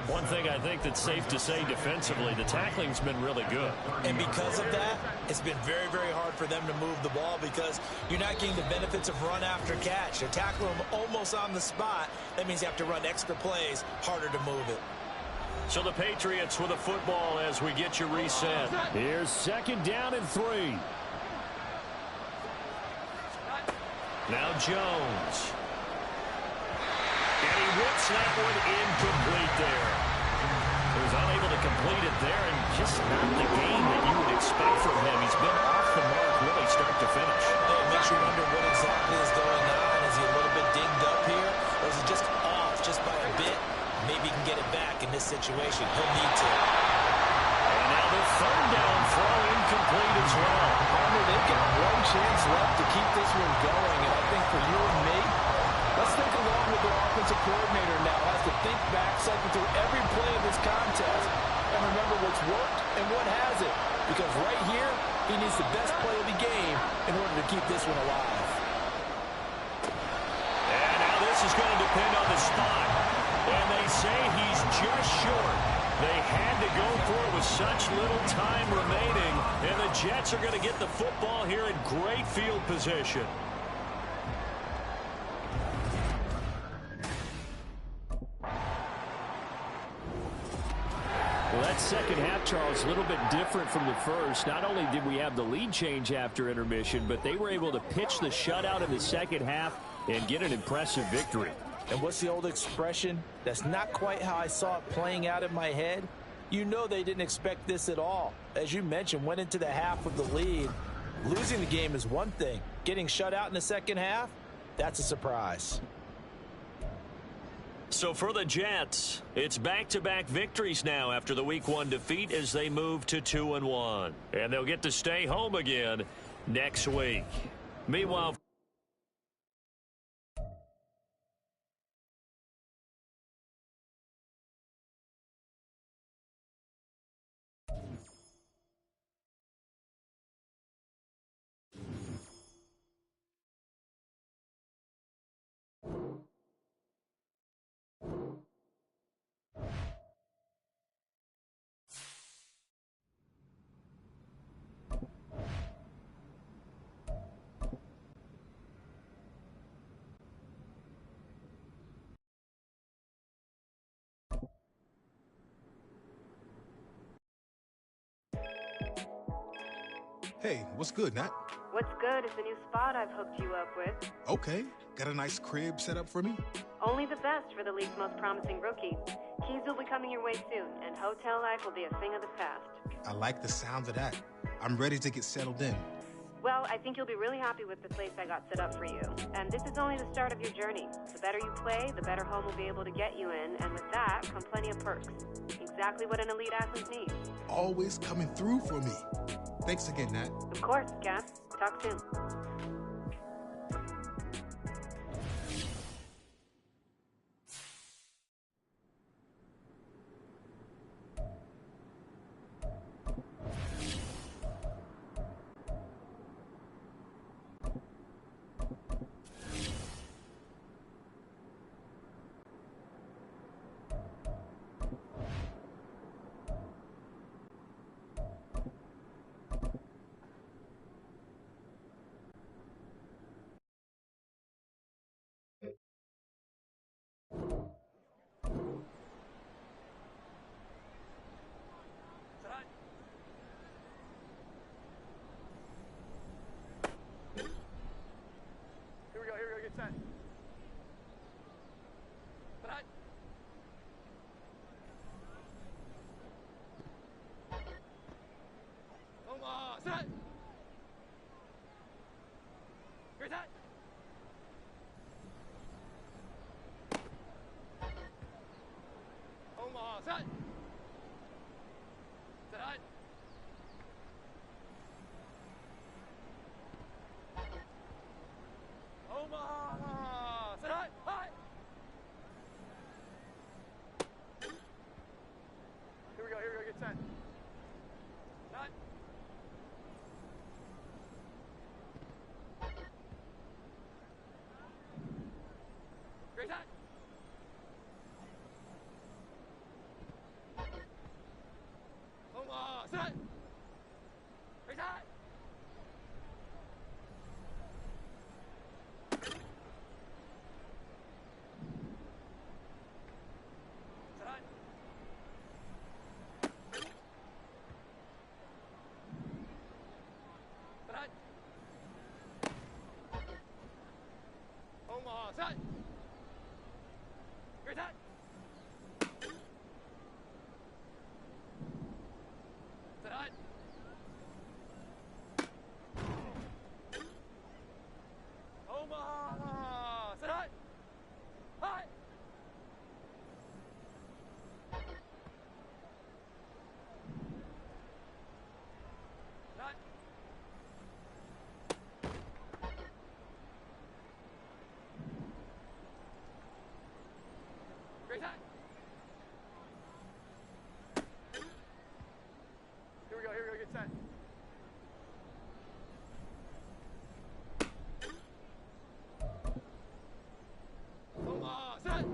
One thing I think that's safe to say defensively, the tackling's been really good. And because of that, it's been very, very hard for them to move the ball because you're not getting the benefits of run after catch. They're tackling them almost on the spot. That means you have to run extra plays, harder to move it. So the Patriots with a football as we get you reset. Here's 2nd down and 3. Now Jones. And he whips that one incomplete there. He was unable to complete it there, and just not the game that you would expect from him. He's been off the mark really start to finish. It makes you wonder what exactly is going on. Is he a little bit dinged up here, or is he just off just by a bit? Maybe he can get it back in this situation. He'll need to. And now the 3rd down throw incomplete as well. Armour, they've got one chance left to keep this one going, and I think for you and me, let's think along with their offensive coordinator now. Has to think back, cycle through every play of this contest, and remember what's worked and what hasn't. Because right here, he needs the best play of the game in order to keep this one alive. And now this is going to depend on the spot. And they say he's just short. They had to go for it with such little time remaining. And the Jets are going to get the football here in great field position. Well, that second half, Charles, a little bit different from the first. Not only did we have the lead change after intermission, but they were able to pitch the shutout in the second half and get an impressive victory. And what's the old expression? That's not quite how I saw it playing out in my head. You know they didn't expect this at all. As you mentioned, went into the half with the lead. Losing the game is one thing. Getting shut out in the second half, that's a surprise. So for the Jets, it's back-to-back victories now after the Week 1 defeat as they move to 2-1. And they'll get to stay home again next week. Meanwhile, Hey, what's good, Nat? What's good is the new spot I've hooked you up with. Okay. Got a nice crib set up for me? Only the best for the league's most promising rookie. Keys will be coming your way soon, and hotel life will be a thing of the past. I like the sound of that. I'm ready to get settled in. Well, I think you'll be really happy with the place I got set up for you. And this is only the start of your journey. The better you play, the better home will be able to get you in, and with that come plenty of perks. Exactly what an elite athlete needs. Always coming through for me. Thanks again, Nat. Of course, Gas. Talk soon. Great time. Tonight. Omaha. Tonight. Hi. Tonight. Great time. Here we go, get set. Omaha, set.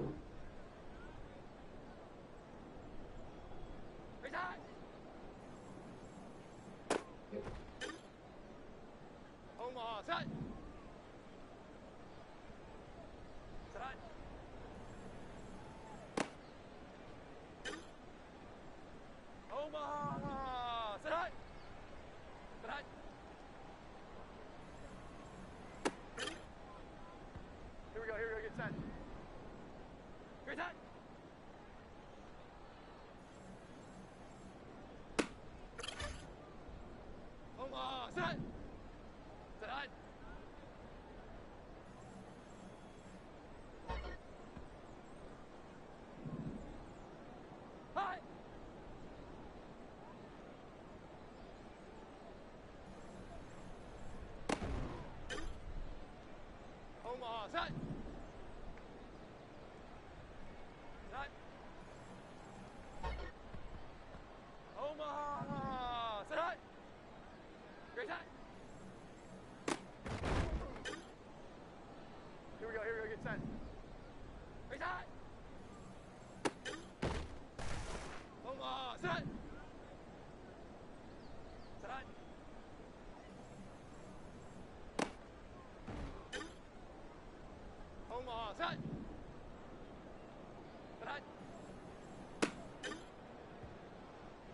Great time. Omaha, set. Tonight. Omaha, tonight. Tonight. Here we go, get set. Great time. Omaha, set. Tonight. Hi. Omaha, set. Tonight. Omaha, tonight. Great time. Here we go, get set. Great time. Omaha, set. Tonight. Omaha, set. Tonight.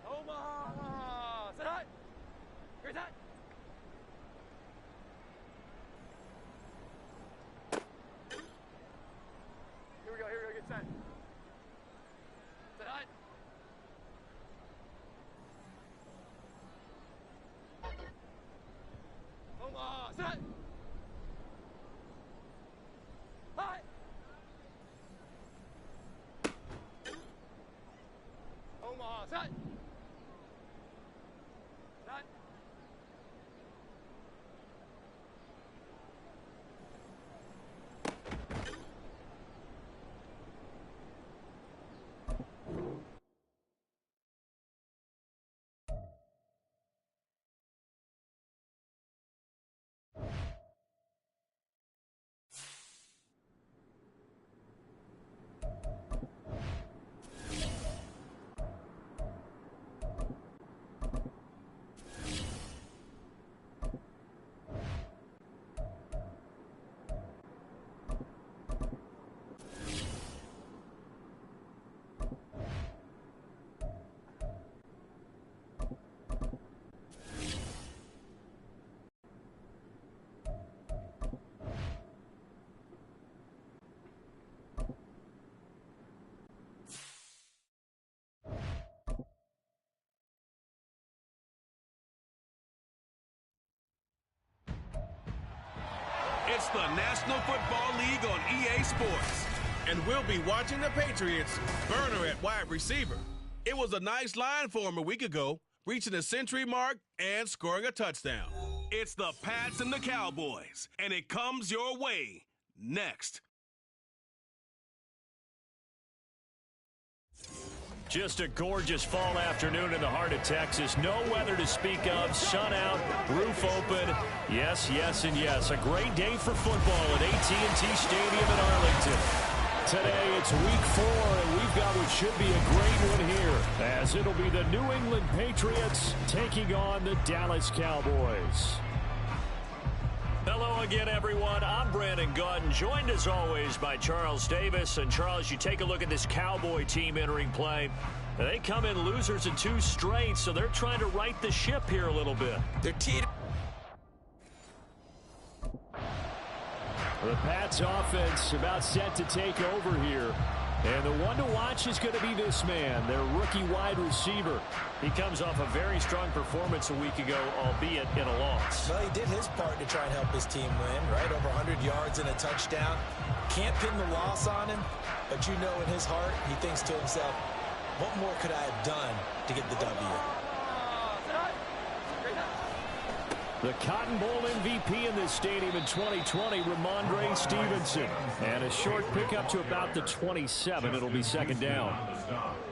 Omaha, tonight. Great time. Here we go, get set. Tonight. Omaha, set. Hi. Omaha, set. Tonight. It's the National Football League on EA Sports. And we'll be watching the Patriots burner at wide receiver. It was a nice line for him a week ago, reaching the century mark and scoring a touchdown. It's the Pats and the Cowboys, and it comes your way next. Just a gorgeous fall afternoon in the heart of Texas. No weather to speak of. Sun out, roof open. Yes, yes, and yes. A great day for football at AT&T Stadium in Arlington. Today it's week 4, and we've got what should be a great one here, as it'll be the New England Patriots taking on the Dallas Cowboys. Hello again, everyone. I'm Brandon Gutton, joined as always by Charles Davis. And Charles, you take a look at this Cowboy team entering play. They come in losers in 2 straight, so they're trying to right the ship here a little bit. They're teetering. The Pats offense about set to take over here. And the one to watch is going to be this man, their rookie wide receiver. He comes off a very strong performance a week ago, albeit in a loss. Well, he did his part to try and help his team win, right? Over 100 yards and a touchdown. Can't pin the loss on him, but you know in his heart, he thinks to himself, what more could I have done to get the W? The Cotton Bowl MVP in this stadium in 2020, Ramondre Stevenson. And a short pickup to about the 27. It'll be second down.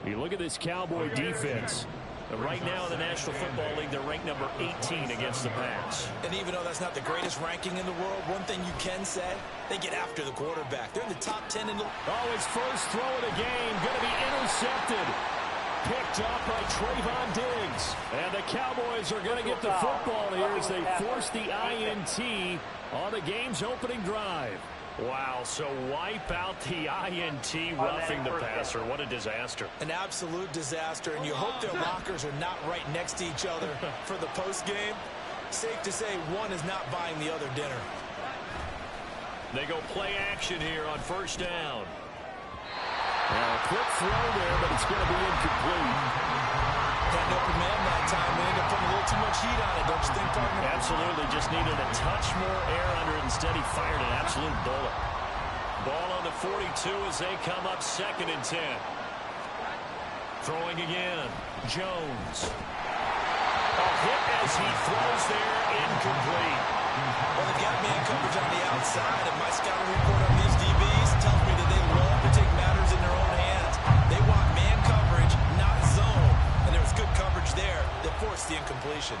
You look at this Cowboy defense. Right now in the National Football League, they're ranked number 18 against the pass. And even though that's not the greatest ranking in the world, one thing you can say, they get after the quarterback. They're in the top 10 in the... Oh, his first throw of the game, going to be intercepted. Picked up by Trayvon Diggs. And the Cowboys are going to get the football here as they force the INT on the game's opening drive. Wow, so wipe out the INT, roughing the passer. What a disaster. An absolute disaster, and you hope their lockers are not right next to each other for the postgame. Safe to say one is not buying the other dinner. They go play action here on first down. Now, a quick throw there, but it's going to be incomplete. Had no command that time. They ended up putting a little too much heat on it, don't you think, partner? Absolutely. Just needed a touch more air under it. Instead, he fired an absolute bullet. Ball on the 42 as they come up 2nd and 10. Throwing again. Jones. A hit as he throws there, incomplete. Well, they've got man coverage on the outside, and my scouting report on these DBs tells me that they love to take matters in their own hands. They want man coverage, not zone. And there was good coverage there that forced the incompletion.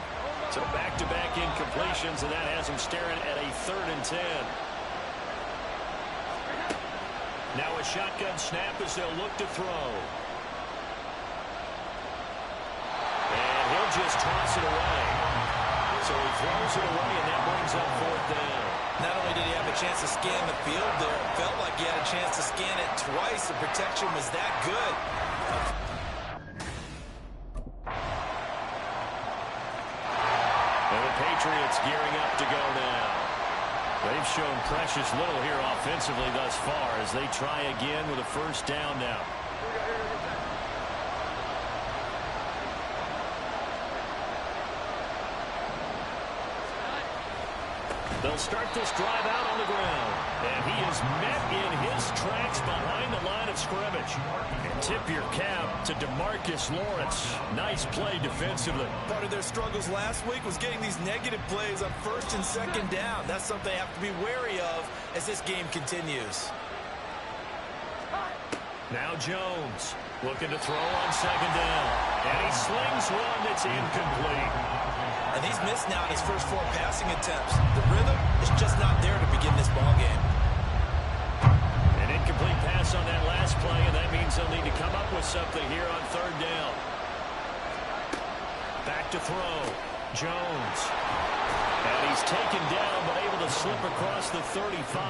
So back-to-back incompletions, and that has him staring at a 3rd and 10. Now a shotgun snap as they'll look to throw. And he'll just toss it away. So he throws it away, and that brings up 4th down. Not only did he have a chance to scan the field there, it felt like he had a chance to scan it twice. The protection was that good. And the Patriots gearing up to go now. They've shown precious little here offensively thus far as they try again with a first down now. They'll start this drive out on the ground. And he is met in his tracks behind the line of scrimmage. And tip your cap to DeMarcus Lawrence. Nice play defensively. Part of their struggles last week was getting these negative plays on 1st and 2nd down. That's something they have to be wary of as this game continues. Now Jones looking to throw on 2nd down. And he slings one that's incomplete. And he's missed now in his first 4 passing attempts. The rhythm is just not there to begin this ball game. An incomplete pass on that last play, and that means they'll need to come up with something here on 3rd down. Back to throw. Jones. And he's taken down, but able to slip across the 35.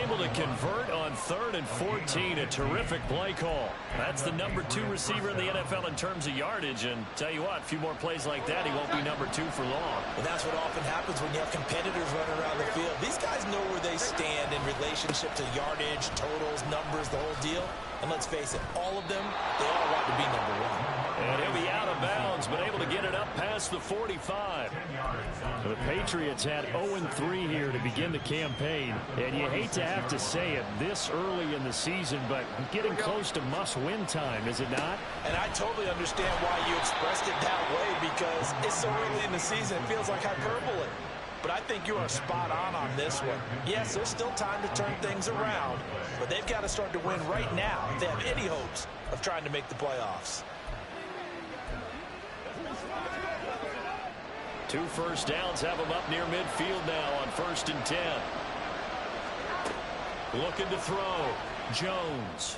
Able to convert on 3rd and 14. A terrific play call. That's the number 2 receiver in the NFL in terms of yardage. And tell you what, a few more plays like that, he won't be number 2 for long. Well, that's what often happens when you have competitors running around the field. These guys know where they stand in relationship to yardage, totals, numbers, the whole deal. And let's face it, all of them, they all want to be number 1. And he'll be out of bounds, but able to get it up past the 45. The Patriots had 0-3 here to begin the campaign. And you hate to have to say it this early in the season, but getting close to must-win time, is it not? And I totally understand why you expressed it that way, because it's so early in the season, it feels like hyperbole. But I think you are spot on this one. Yes, there's still time to turn things around, but they've got to start to win right now if they have any hopes of trying to make the playoffs. 2 first downs have them up near midfield now on 1st and 10. Looking to throw. Jones.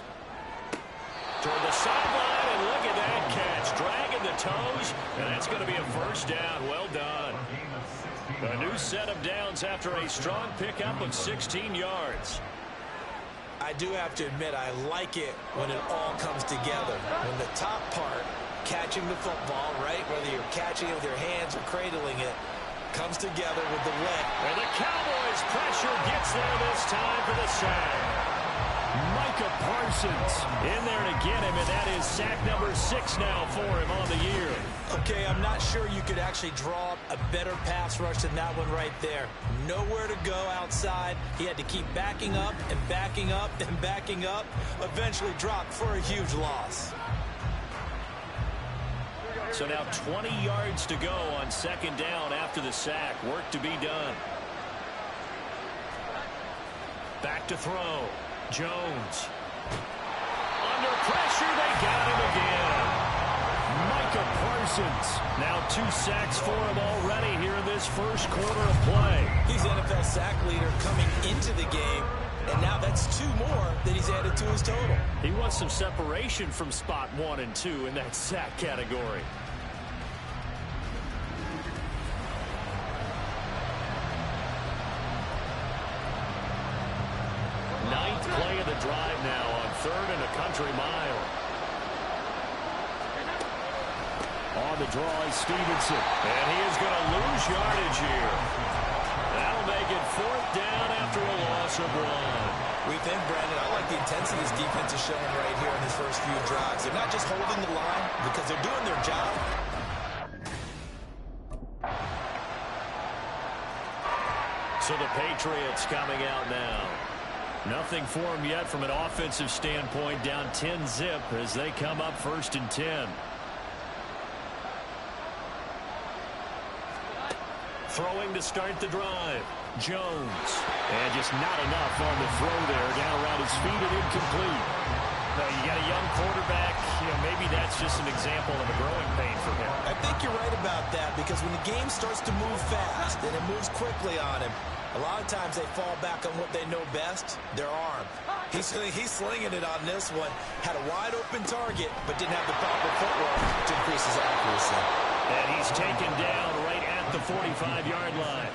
Toward the sideline, and look at that catch. Dragging the toes, and that's going to be a first down. Well done. A new set of downs after a strong pickup of 16 yards. I do have to admit, I like it when it all comes together. When the top part, catching the football, right, whether you're catching it with your hands or cradling it, comes together with the leg. And the Cowboys' pressure gets there this time for the sack. Micah Parsons Parsons in there to get him, and that is sack number 6 now for him on the year. Okay, I'm not sure you could actually draw a better pass rush than that one right there. Nowhere to go outside. He had to keep backing up and backing up and backing up. Eventually dropped for a huge loss. So now 20 yards to go on second down after the sack. Work to be done. Back to throw. Jones. Under pressure, they got him again. Micah Parsons. Now 2 sacks for him already here in this first quarter of play. He's NFL sack leader coming into the game, and now that's 2 more that he's added to his total. He wants some separation from spot 1 and 2 in that sack category. Ninth play of the drive now on 3rd and a country mile. On the draw is Stevenson, and he is going to lose yardage here. That'll make it 4th down after a loss of 1. We think, Brandon, I like the intensity this defense is showing right here in his first few drives. They're not just holding the line because they're doing their job. So the Patriots coming out now. Nothing for them yet from an offensive standpoint, down 10-zip as they come up 1st and 10. Throwing to start the drive. Jones. And just not enough on the throw there. Down around his feet and incomplete. Now, you got a young quarterback. Maybe that's just an example of a growing pain for him. I think you're right about that because when the game starts to move fast and it moves quickly on him, a lot of times they fall back on what they know best, their arm. He's slinging it on this one. Had a wide open target, but didn't have the proper footwork to increase his accuracy. And he's taken down right at the 45-yard line.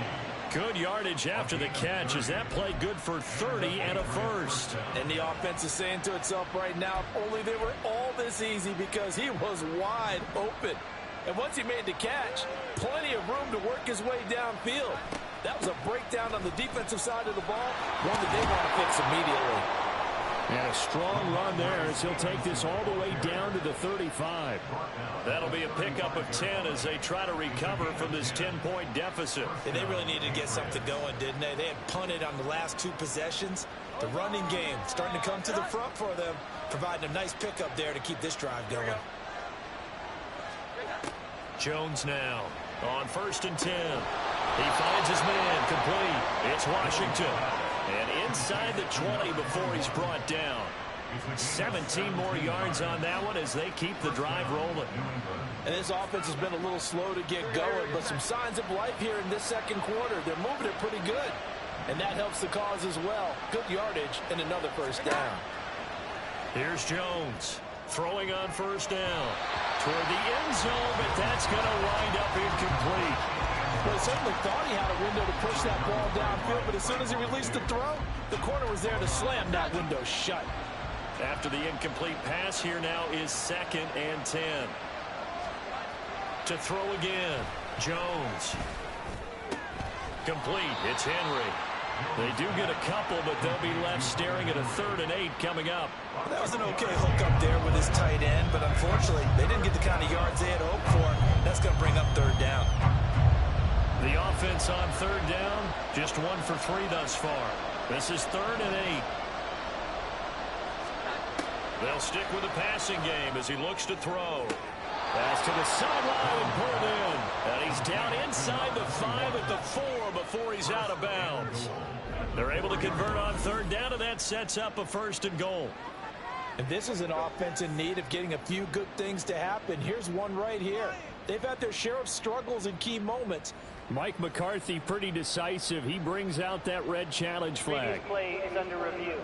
Good yardage after the catch. Is that play good for 30 and a first? And the offense is saying to itself right now, if only they were all this easy because he was wide open. And once he made the catch, plenty of room to work his way downfield. That was a breakdown on the defensive side of the ball, one that they want to fix immediately. And a strong run there as he'll take this all the way down to the 35. That'll be a pickup of 10 as they try to recover from this 10-point deficit. And they really needed to get something going, didn't they? They had punted on the last 2 possessions. The running game starting to come to the front for them, providing a nice pickup there to keep this drive going. Jones now on 1st and 10. He finds his man complete. It's Washington. And inside the 20 before he's brought down. 17 more yards on that one as they keep the drive rolling. And this offense has been a little slow to get going, but some signs of life here in this second quarter. They're moving it pretty good. And that helps the cause as well. Good yardage and another first down. Here's Jones throwing on 1st down. Toward the end zone, but that's going to wind up incomplete. Well, he certainly thought he had a window to push that ball downfield, but as soon as he released the throw, the corner was there to slam that window shut. After the incomplete pass, here now is 2nd and 10. To throw again, Jones. Complete, it's Henry. They do get a couple, but they'll be left staring at a 3rd and 8 coming up. That was an okay hook up there with his tight end, but unfortunately, they didn't get the kind of yards they had hoped for. That's going to bring up 3rd down. The offense on 3rd down, just 1 for 3 thus far. This is 3rd and 8. They'll stick with the passing game as he looks to throw. Pass to the sideline and pulled in. And he's down inside the 5 at the 4 before he's out of bounds. They're able to convert on 3rd down, and that sets up a 1st and goal. And this is an offense in need of getting a few good things to happen. Here's one right here. They've had their share of struggles in key moments. Mike McCarthy pretty decisive. He brings out that red challenge flag. Previous play is under review.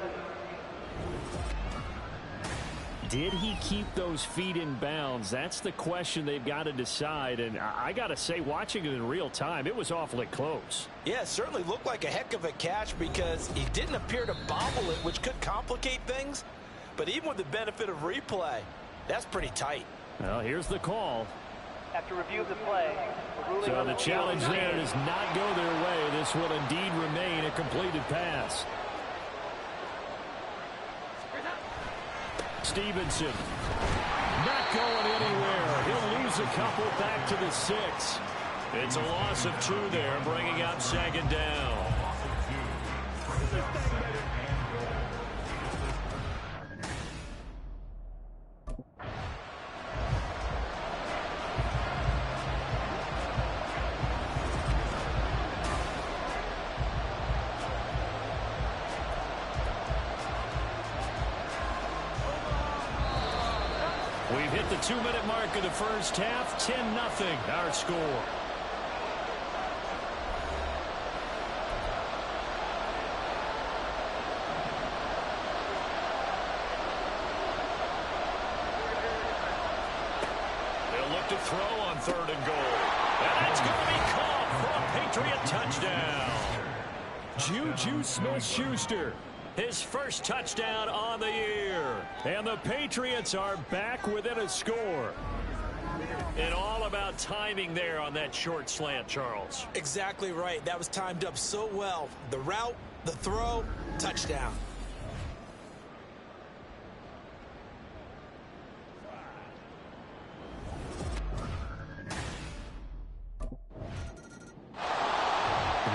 Did he keep those feet in bounds? That's the question they've got to decide. And I got to say, watching it in real time, it was awfully close. Yeah, it certainly looked like a heck of a catch because he didn't appear to bobble it, which could complicate things. But even with the benefit of replay, that's pretty tight. Well, here's the call. After review of the play, so the challenge there does not go their way. This will indeed remain a completed pass. Stevenson. Not going anywhere. He'll lose a couple back to the 6. It's a loss of 2 there, bringing up second down. We've hit the 2-minute mark of the first half. 10-0 our score. They'll look to throw on 3rd and goal. And that's going to be caught for a Patriot touchdown. Juju Smith-Schuster. His first touchdown on the year. And the Patriots are back within a score. And all about timing there on that short slant, Charles. Exactly right. That was timed up so well. The route, the throw, touchdown.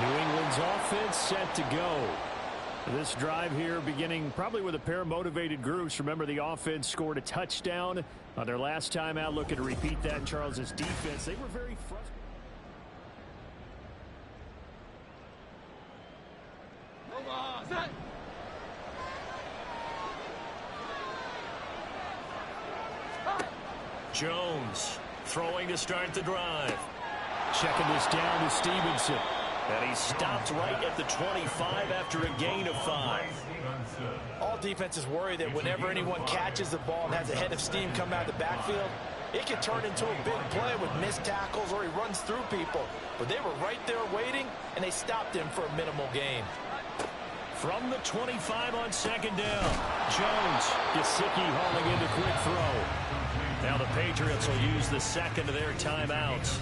New England's offense set to go. This drive here beginning probably with a pair of motivated groups. Remember, the offense scored a touchdown on their last time out. Looking to repeat that in Charles's defense. They were very frustrated. Jones throwing to start the drive. Checking this down to Stevenson. And he stopped right at the 25 after a gain of 5. All defenses worry that whenever anyone catches the ball and has a head of steam come out of the backfield, it can turn into a big play with missed tackles or he runs through people. But they were right there waiting, and they stopped him for a minimal gain. From the 25 on second down, Jones, Gesicki hauling in the quick throw. Now the Patriots will use the second of their timeouts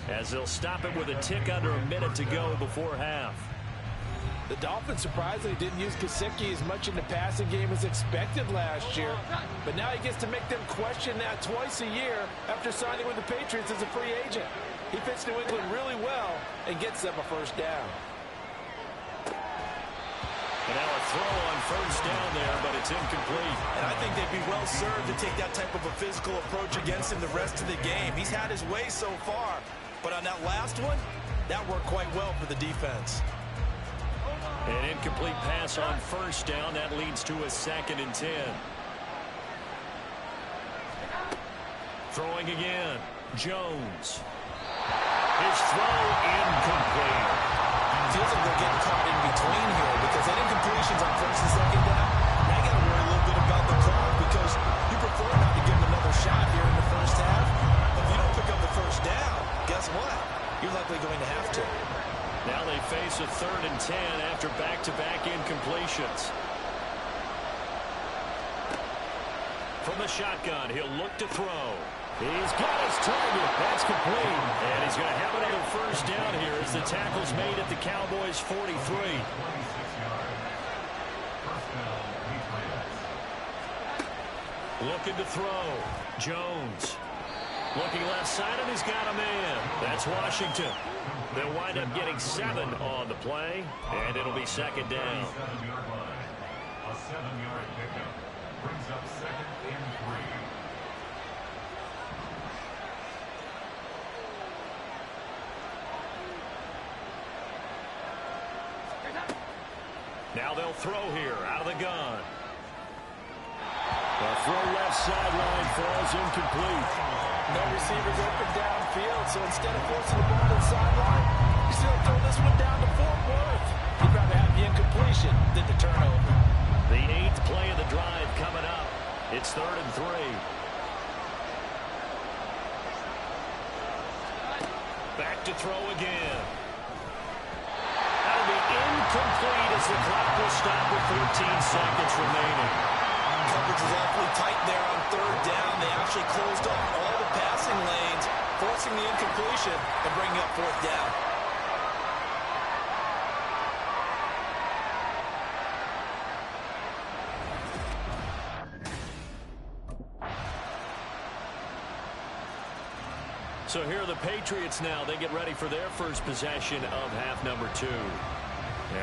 as they'll stop it with a tick under a minute to go before half. The Dolphins surprisingly didn't use Gesicki as much in the passing game as expected last year. But now he gets to make them question that twice a year after signing with the Patriots as a free agent. He fits New England really well and gets them a first down. And now a throw on first down there, but it's incomplete. And I think they'd be well served to take that type of a physical approach against him the rest of the game. He's had his way so far. But on that last one, that worked quite well for the defense. An incomplete pass on first down. That leads to a 2nd and 10. Throwing again. Jones. His throw incomplete. Feels like they're getting caught in between here because that incompletion's on first and second down. Now you got to worry a little bit about the clock because you prefer not to give them another shot here in the first half. But if you don't pick up the first down, guess what? You're likely going to have to. Now they face a 3rd and 10 after back-to-back incompletions. From the shotgun, he'll look to throw. He's got his target. That's complete. And he's going to have another first down here as the tackle's made at the Cowboys' 43. Looking to throw. Jones. Looking left side, and he's got a man. That's Washington. They'll wind up getting 7 on the play, and it'll be second down. A 7-yard pickup brings up 2nd and 3. Now they'll throw here out of the gun. The throw left sideline falls incomplete. No receivers open downfield, so instead of forcing the ball to the sideline, he's going to throw this one down to Fort Worth. He'd rather have the incompletion than the turnover. The 8th play of the drive coming up. It's 3rd and 3. Back to throw again. That'll be incomplete as the clock will stop with 14 seconds remaining. Coverage was awfully tight there on 3rd down. They actually closed off all the passing lanes, forcing the incompletion and bringing up 4th down. So here are the Patriots now. They get ready for their first possession of half number 2.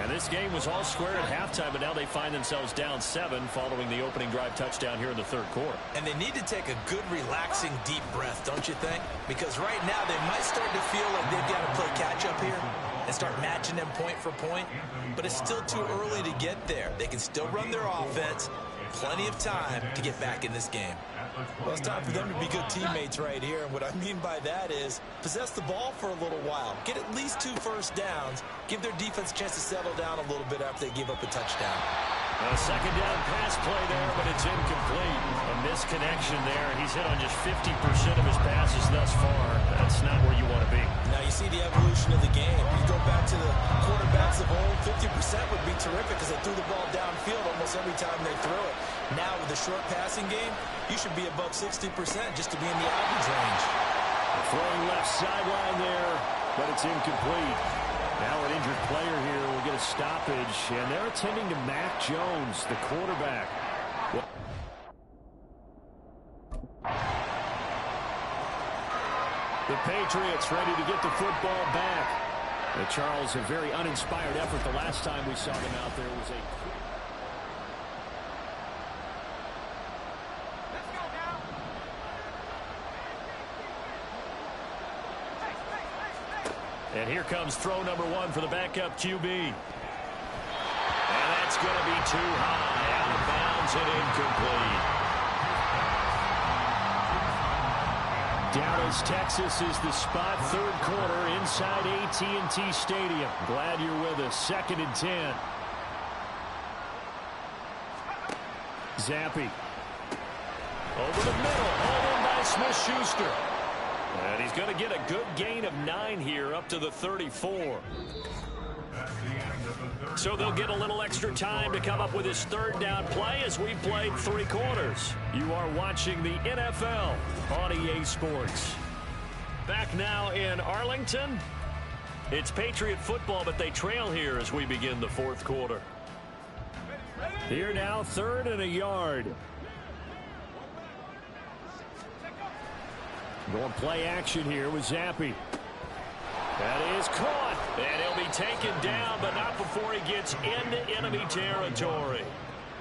And this game was all square at halftime, but now they find themselves down 7 following the opening drive touchdown here in the third quarter. And they need to take a good, relaxing, deep breath, don't you think? Because right now they might start to feel like they've got to play catch-up here and start matching them point for point. But it's still too early to get there. They can still run their offense. Plenty of time to get back in this game. Well, it's time for them to be good teammates right here. And what I mean by that is possess the ball for a little while. Get at least 2 first downs. Give their defense a chance to settle down a little bit after they give up a touchdown. A second down pass play there, but it's incomplete. A misconnection there. He's hit on just 50% of his passes thus far. That's not where you want to be. Now you see the evolution of the game. You go back to the quarterbacks of old, 50% would be terrific because they threw the ball downfield almost every time they threw it. Now with the short passing game, you should be above 60% just to be in the average range. Throwing left sideline there, but it's incomplete. Now an injured player here will get a stoppage, and they're attending to Mac Jones, the quarterback. The Patriots ready to get the football back. Charles, a very uninspired effort. The last time we saw them out there was And here comes throw number 1 for the backup QB. And that's going to be too high, out of bounds and incomplete. Dallas, Texas is the spot, third quarter inside AT&T Stadium. Glad you're with us. 2nd and 10. Zappi. Over the middle, hauled in by Smith-Schuster. And he's going to get a good gain of 9 here up to the 34. So they'll get a little extra time to come up with his third down play as we played 3 quarters. You are watching the NFL on EA Sports. Back now in Arlington. It's Patriot football, but they trail here as we begin the 4th quarter. Here now, 3rd and a yard. Going play action here with Zappi. That is caught. And he'll be taken down, but not before he gets into enemy territory.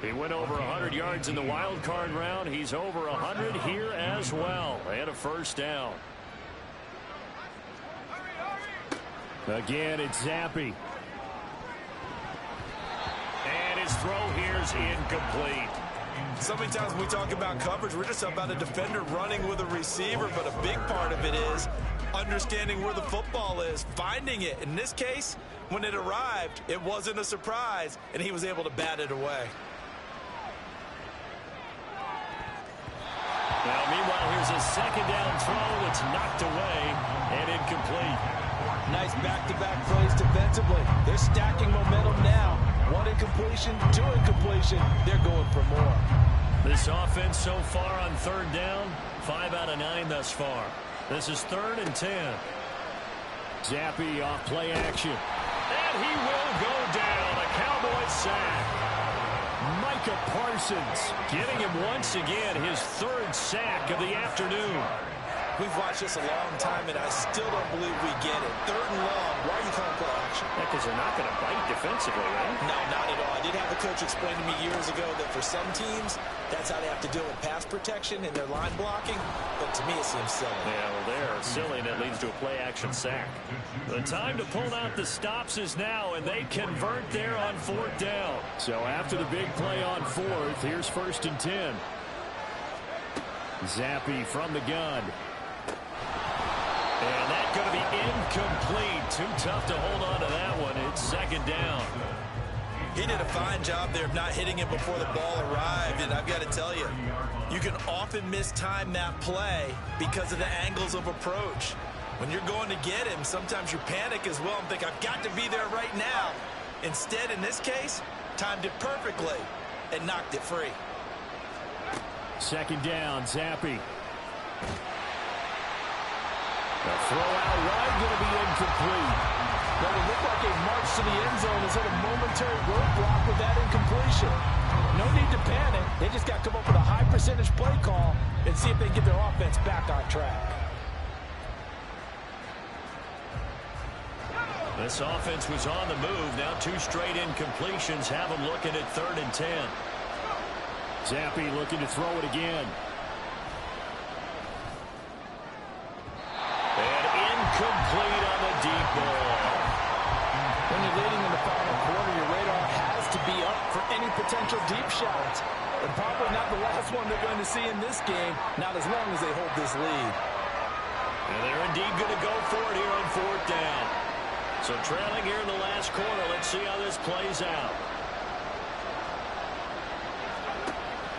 He went over 100 yards in the wild card round. He's over 100 here as well. And a first down. Again, it's Zappi. And his throw here is incomplete. So many times when we talk about coverage, we're just about a defender running with a receiver, but a big part of it is understanding where the football is, finding it. In this case, when it arrived, it wasn't a surprise, and he was able to bat it away. Now, meanwhile, here's a second down throw. It's knocked away and incomplete. Nice back-to-back plays defensively. They're stacking momentum now. 1 incompletion, 2 incompletion. They're going for more. This offense so far on 3rd down, 5 out of 9 thus far. This is 3rd and 10. Zappi off play action. And he will go down. A Cowboy sack. Micah Parsons getting him once again his 3rd sack of the afternoon. We've watched this a long time, and I still don't believe we get it. 3rd and long. Why are you calling play action? Because they're not going to bite defensively, right? No, not at all. I did have a coach explain to me years ago that for some teams, that's how they have to deal with pass protection and their line blocking. But to me, it seems silly. Yeah, well, they're silly, and it leads to a play-action sack. The time to pull out the stops is now, and they convert there on 4th down. So after the big play on 4th, here's 1st and 10. Zappi from the gun. And that's going to be incomplete. Too tough to hold on to that one. It's 2nd down. He did a fine job there of not hitting it before the ball arrived. And I've got to tell you, you can often mistime that play because of the angles of approach. When you're going to get him, sometimes you panic as well and think, I've got to be there right now. Instead, in this case, timed it perfectly and knocked it free. 2nd down, Zappi. The throw out wide going to be incomplete. Well, it looked like a march to the end zone is at a momentary roadblock with that incompletion. No need to panic. They just got to come up with a high percentage play call and see if they can get their offense back on track. This offense was on the move. Now 2 straight incompletions have them looking at 3rd and 10. Zappe looking to throw it again. And incomplete on the deep ball. When you're leading in the final quarter, your radar has to be up for any potential deep shots. And probably not the last one they're going to see in this game, not as long as they hold this lead. And they're indeed going to go for it here on 4th down. So trailing here in the last quarter, let's see how this plays out.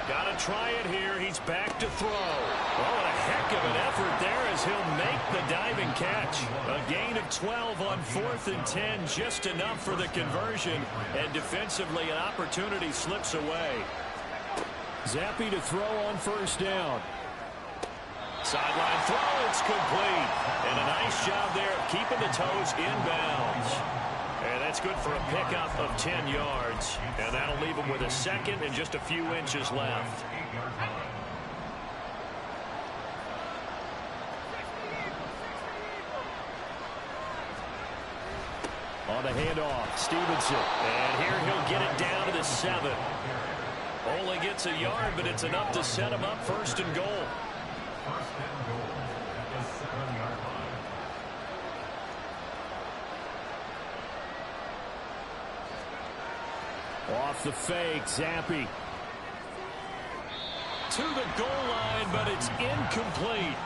Got to try it here. He's back to throw. Oh, and a heck of an effort there as he'll make the diving catch. A gain of 12 on 4th and 10, just enough for the conversion. And defensively, an opportunity slips away. Zappe to throw on 1st down. Sideline throw, it's complete. And a nice job there of keeping the toes inbounds. And that's good for a pickup of 10 yards. And that'll leave him with a second and just a few inches left. On the handoff, Stevenson. And here he'll get it down to the 7. Only gets a yard, but it's enough to set him up 1st and goal. 1st and goal at the 7-yard line. Off the fake, Zappe. To the goal line, but it's incomplete.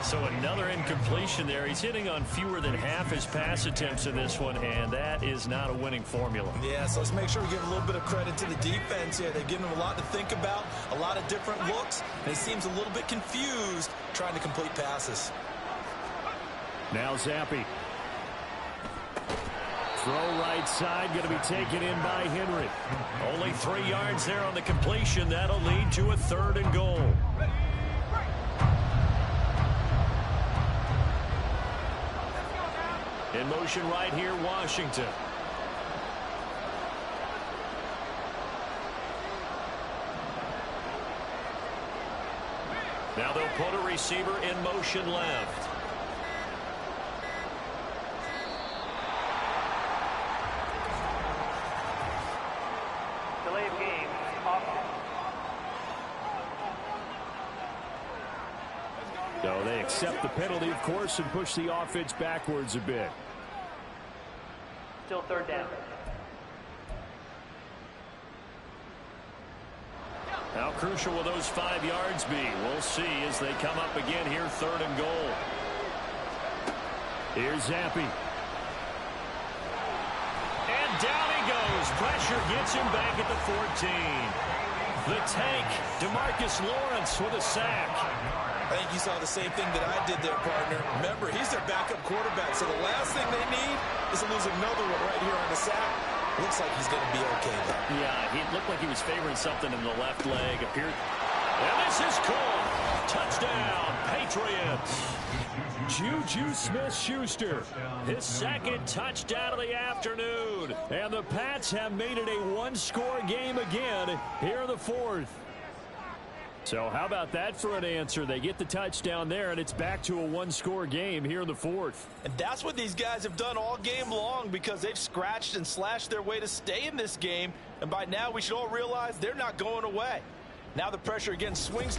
So another incompletion there. He's hitting on fewer than half his pass attempts in this one, and that is not a winning formula. Yeah, so let's make sure we give a little bit of credit to the defense here. They've given him a lot to think about, a lot of different looks, and he seems a little bit confused trying to complete passes. Now Zappe. Throw right side, going to be taken in by Henry. Only 3 yards there on the completion. That'll lead to a 3rd and goal. In motion right here, Washington. Now they'll put a receiver in motion left. Delay of game. Option. So they accept the penalty, of course, and push the offense backwards a bit. Still 3rd down. How crucial will those 5 yards be? We'll see as they come up again here, 3rd and goal. Here's Zappe. And down he goes. Pressure gets him back at the 14. The tank, DeMarcus Lawrence with a sack. I think you saw the same thing that I did there, partner. Remember, he's their backup quarterback, so the last thing they need is to lose another one right here on the sack. Looks like he's going to be okay, though. Yeah, he looked like he was favoring something in the left leg. And this is caught. Touchdown, Patriots. Juju Smith-Schuster, his 2nd touchdown of the afternoon. And the Pats have made it a 1-score game again here in the 4th. So how about that for an answer? They get the touchdown there, and it's back to a 1-score game here in the 4th. And that's what these guys have done all game long because they've scratched and slashed their way to stay in this game. And by now, we should all realize they're not going away. Now the pressure again swings.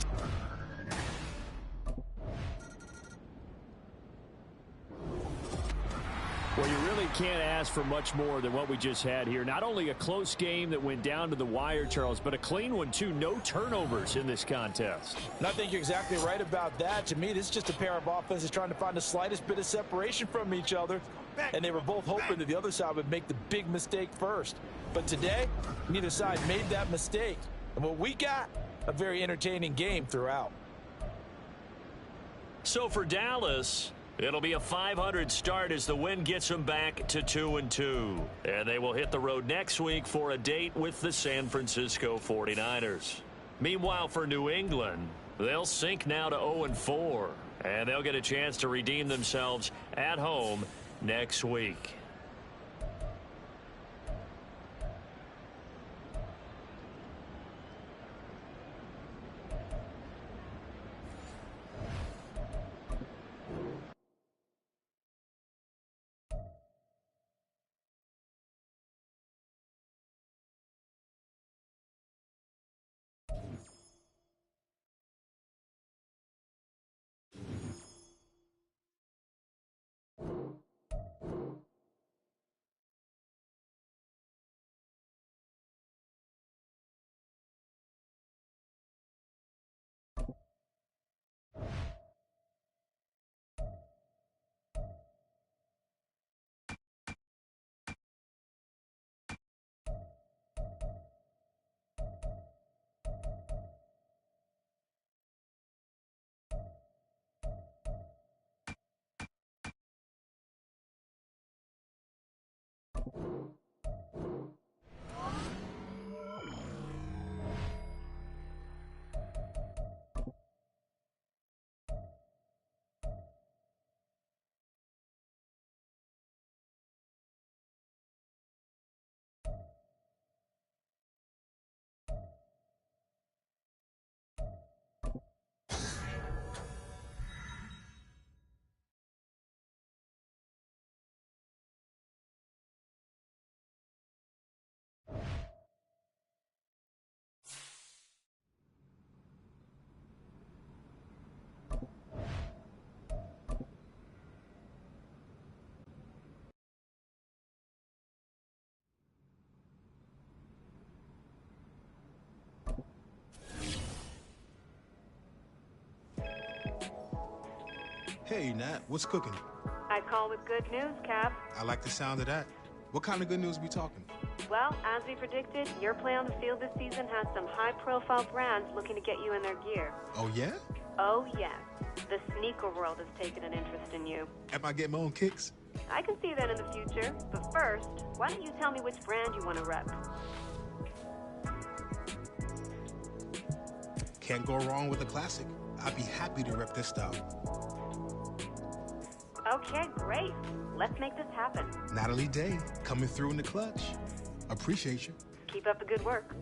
Well, you really can't ask for much more than what we just had here. Not only a close game that went down to the wire, Charles, but a clean one, too. No turnovers in this contest. And I think you're exactly right about that. To me, this is just a pair of offenses trying to find the slightest bit of separation from each other. And they were both hoping that the other side would make the big mistake first. But today, neither side made that mistake. And what we got, a very entertaining game throughout. So for Dallas, it'll be a 500 start as the win gets them back to 2-2. And they will hit the road next week for a date with the San Francisco 49ers. Meanwhile, for New England, they'll sink now to 0-4. And they'll get a chance to redeem themselves at home next week. Hey, Nat, what's cooking? I call with good news, Cap. I like the sound of that. What kind of good news we talking? Well, as we predicted, your play on the field this season has some high-profile brands looking to get you in their gear. Oh, yeah? Oh, yes. The sneaker world has taken an interest in you. Am I getting my own kicks? I can see that in the future. But first, why don't you tell me which brand you want to rep? Can't go wrong with a classic. I'd be happy to rep this style. Okay, great. Let's make this happen. Natalie Day, coming through in the clutch. Appreciate you. Keep up the good work.